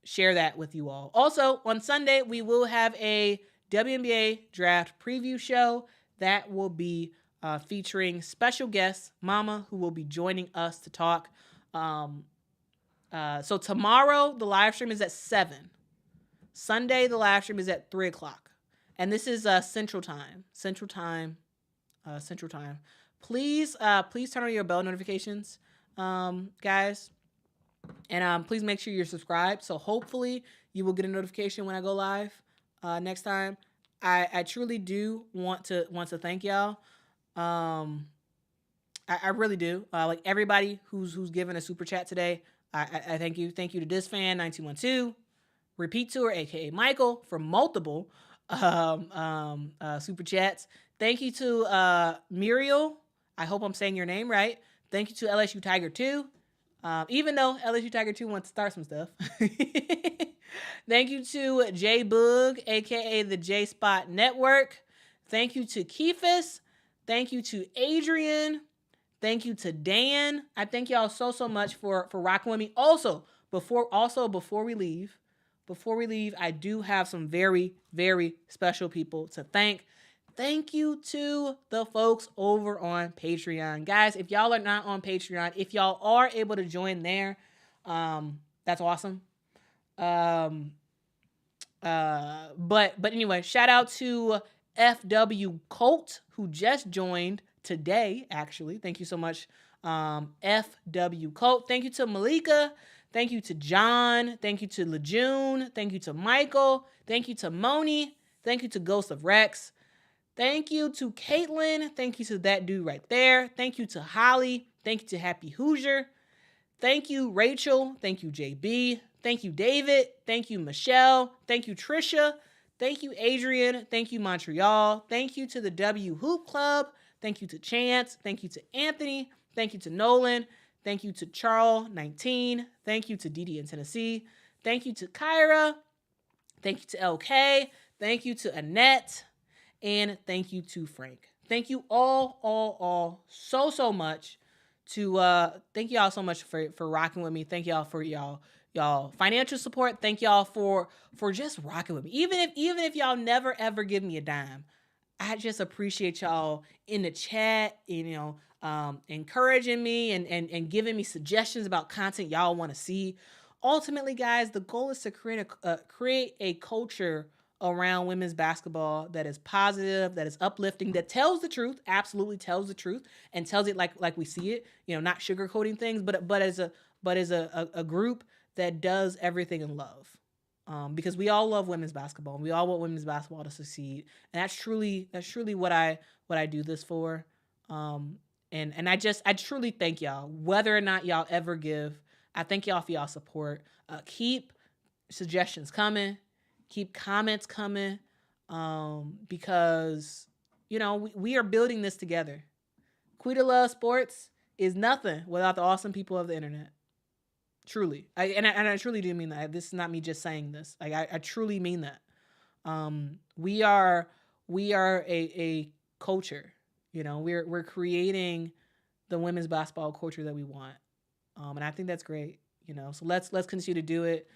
share that with you all. Also, on Sunday we will have a WNBA draft preview show that will be featuring special guest Mama, who will be joining us to talk. So tomorrow the live stream is at 7. Sunday the live stream is at 3:00. And this is Central Time. Central Time. Central Time. Please turn on your bell notifications, guys. And please make sure you're subscribed. So hopefully you will get a notification when I go live next time. I truly do want to thank y'all. I really do. Like everybody who's given a super chat today. I thank you. Thank you to this fan 1912, Repeat Tour, aka Michael, for multiple super chats. Thank you to Muriel. I hope I'm saying your name right. Thank you to LSU Tiger 2. Even though LSU Tiger 2 wants to start some stuff. Thank you to J Boog, aka the J Spot Network. Thank you to Keefus. Thank you to Adrian. Thank you to Dan. I thank y'all so much for rocking with me. Also, before we leave, I do have some very, very special people to thank. Thank you to the folks over on Patreon. Guys, if y'all are not on Patreon, if y'all are able to join there, that's awesome. But anyway, shout out to FW Colt, who just joined today, actually. Thank you so much, FW Colt. Thank you to Malika. Thank you to John. Thank you to Lejeune. Thank you to Michael. Thank you to Moni. Thank you to Ghost of Rex. Thank you to Caitlin. Thank you to that dude right there. Thank you to Holly. Thank you to Happy Hoosier. Thank you, Rachel. Thank you, JB. Thank you, David. Thank you, Michelle. Thank you, Trisha. Thank you, Adrian. Thank you, Montreal. Thank you to the W Hoop Club. Thank you to Chance. Thank you to Anthony. Thank you to Nolan. Thank you to Charles 19. Thank you to Didi in Tennessee. Thank you to Kyra. Thank you to LK. Thank you to Annette. And thank you to Frank. Thank you all so much thank y'all so much for rocking with me. Thank y'all for y'all financial support. Thank y'all for just rocking with me. Even if y'all never ever give me a dime, I just appreciate y'all in the chat, encouraging me and giving me suggestions about content y'all want to see. Ultimately, guys, the goal is to create a culture around women's basketball that is positive, that is uplifting, that tells the truth, absolutely tells the truth, and tells it like we see it, not sugarcoating things, but as a group that does everything in love. Because we all love women's basketball, and we all want women's basketball to succeed, and that's truly what I do this for. And I truly thank y'all, whether or not y'all ever give. I thank y'all for y'all support. Keep suggestions coming. Keep comments coming, because, we are building this together. Quita Loves Sports is nothing without the awesome people of the internet. Truly. I truly do mean that. This is not me just saying this. Like, I truly mean that. We are a culture. We're creating the women's basketball culture that we want. And I think that's great. So let's continue to do it.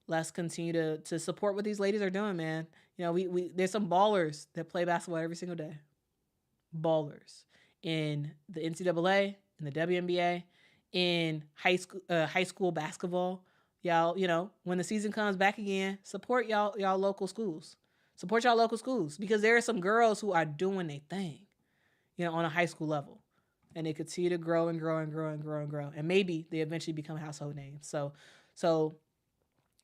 Let's continue to support what these ladies are doing, man. We there's some ballers that play basketball every single day. Ballers in the NCAA, in the WNBA, in high school basketball. Y'all, when the season comes back again, support y'all local schools. Support y'all local schools, because there are some girls who are doing their thing, on a high school level, and they continue to grow and grow and grow and grow and grow, and maybe they eventually become household names. So.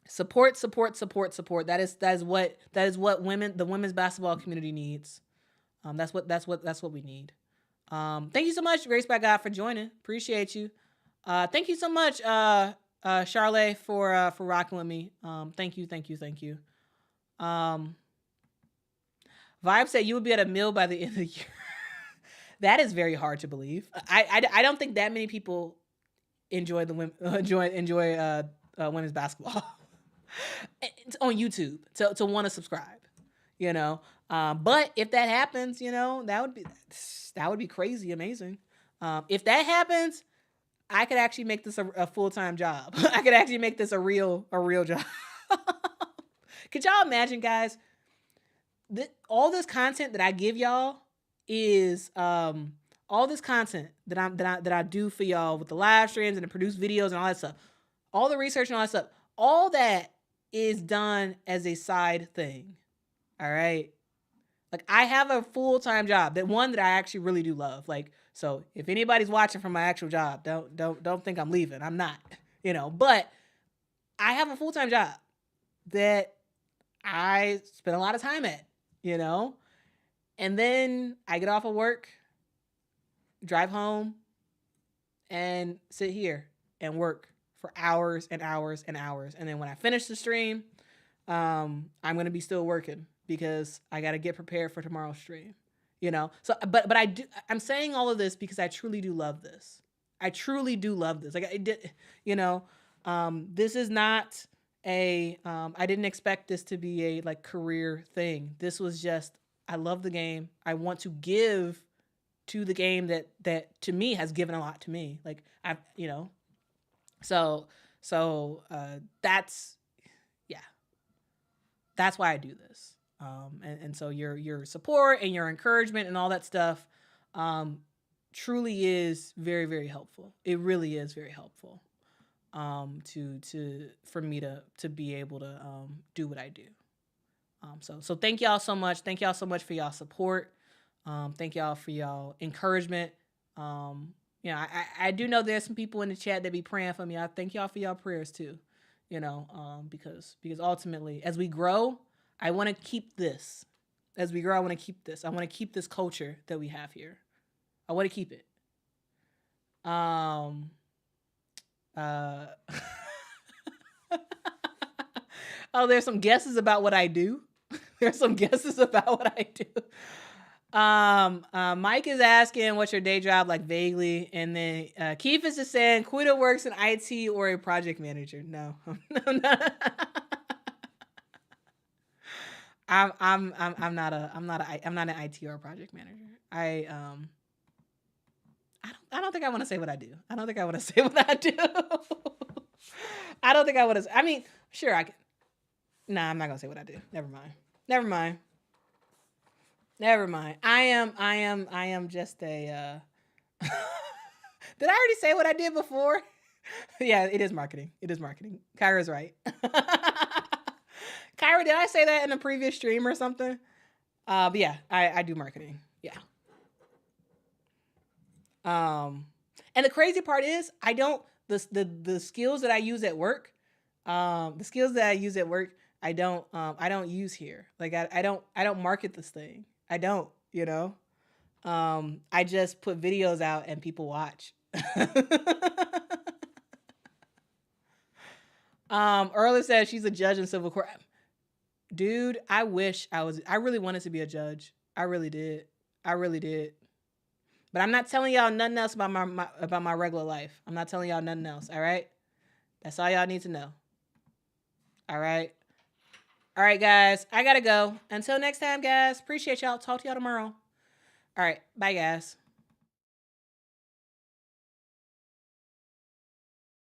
Support. That is what the women's basketball community needs. That's what we need. Thank you so much, Grace by God, for joining. Appreciate you. Thank you so much, Charlotte, for rocking with me. Thank you. Vibe said you would be at a mill by the end of the year. That is very hard to believe. I don't think that many people enjoy women's basketball. It's on YouTube to want to subscribe, but if that happens, that would be crazy amazing. If that happens, I could actually make this a full-time job. I could actually make this a real job. Could y'all imagine, guys? All this content that I give y'all is all this content that I do for y'all with the live streams and the produced videos and all that stuff, all the research and all that stuff. All that is done as a side thing. All right. Like I have a full-time job, that one that I actually really do love. Like, so if anybody's watching from my actual job, don't think I'm leaving. I'm not, but I have a full-time job that I spend a lot of time at, and then I get off of work, drive home, and sit here and work for hours and hours and hours. And then when I finish the stream, I'm going to be still working because I got to get prepared for tomorrow's stream, So, but I'm saying all of this because I truly do love this. I truly do love this. Like I did, this is not I didn't expect this to be a like career thing. This was just, I love the game. I want to give to the game that to me has given a lot to me. Like so that's, yeah, that's why I do this. And so your support and your encouragement and all that stuff, truly is very, very helpful. It really is very helpful. For me to be able to, do what I do. So thank y'all so much. Thank y'all so much for y'all support. Thank y'all for y'all encouragement. I do know there's some people in the chat that be praying for me. I thank y'all for y'all prayers too, because ultimately as we grow, I want to keep this. As we grow, I want to keep this. I want to keep this culture that we have here. I want to keep it. Oh, there's some guesses about what I do. There's some guesses about what I do. Mike is asking what's your day job like vaguely, and then Keith is just saying Quita works in IT or a project manager. No, I'm not an IT or a project manager. I don't think I want to say what I do. I don't think I want to say what I do. I don't think I want to. I mean, sure I can. Nah, I'm not gonna say what I do. Never mind. I am just a. Did I already say what I did before? Yeah, it is marketing. Kyra's right. Kyra, did I say that in a previous stream or something? But yeah, I do marketing. Yeah. And the crazy part is I don't the skills that I use at work, I don't use here. Like I don't market this thing. I don't, I just put videos out and people watch. Erla says she's a judge in civil court. Dude, I really wanted to be a judge. I really did. But I'm not telling y'all nothing else about my regular life. I'm not telling y'all nothing else, all right? That's all y'all need to know. All right? All right, guys. I got to go. Until next time, guys. Appreciate y'all. Talk to y'all tomorrow. All right. Bye, guys.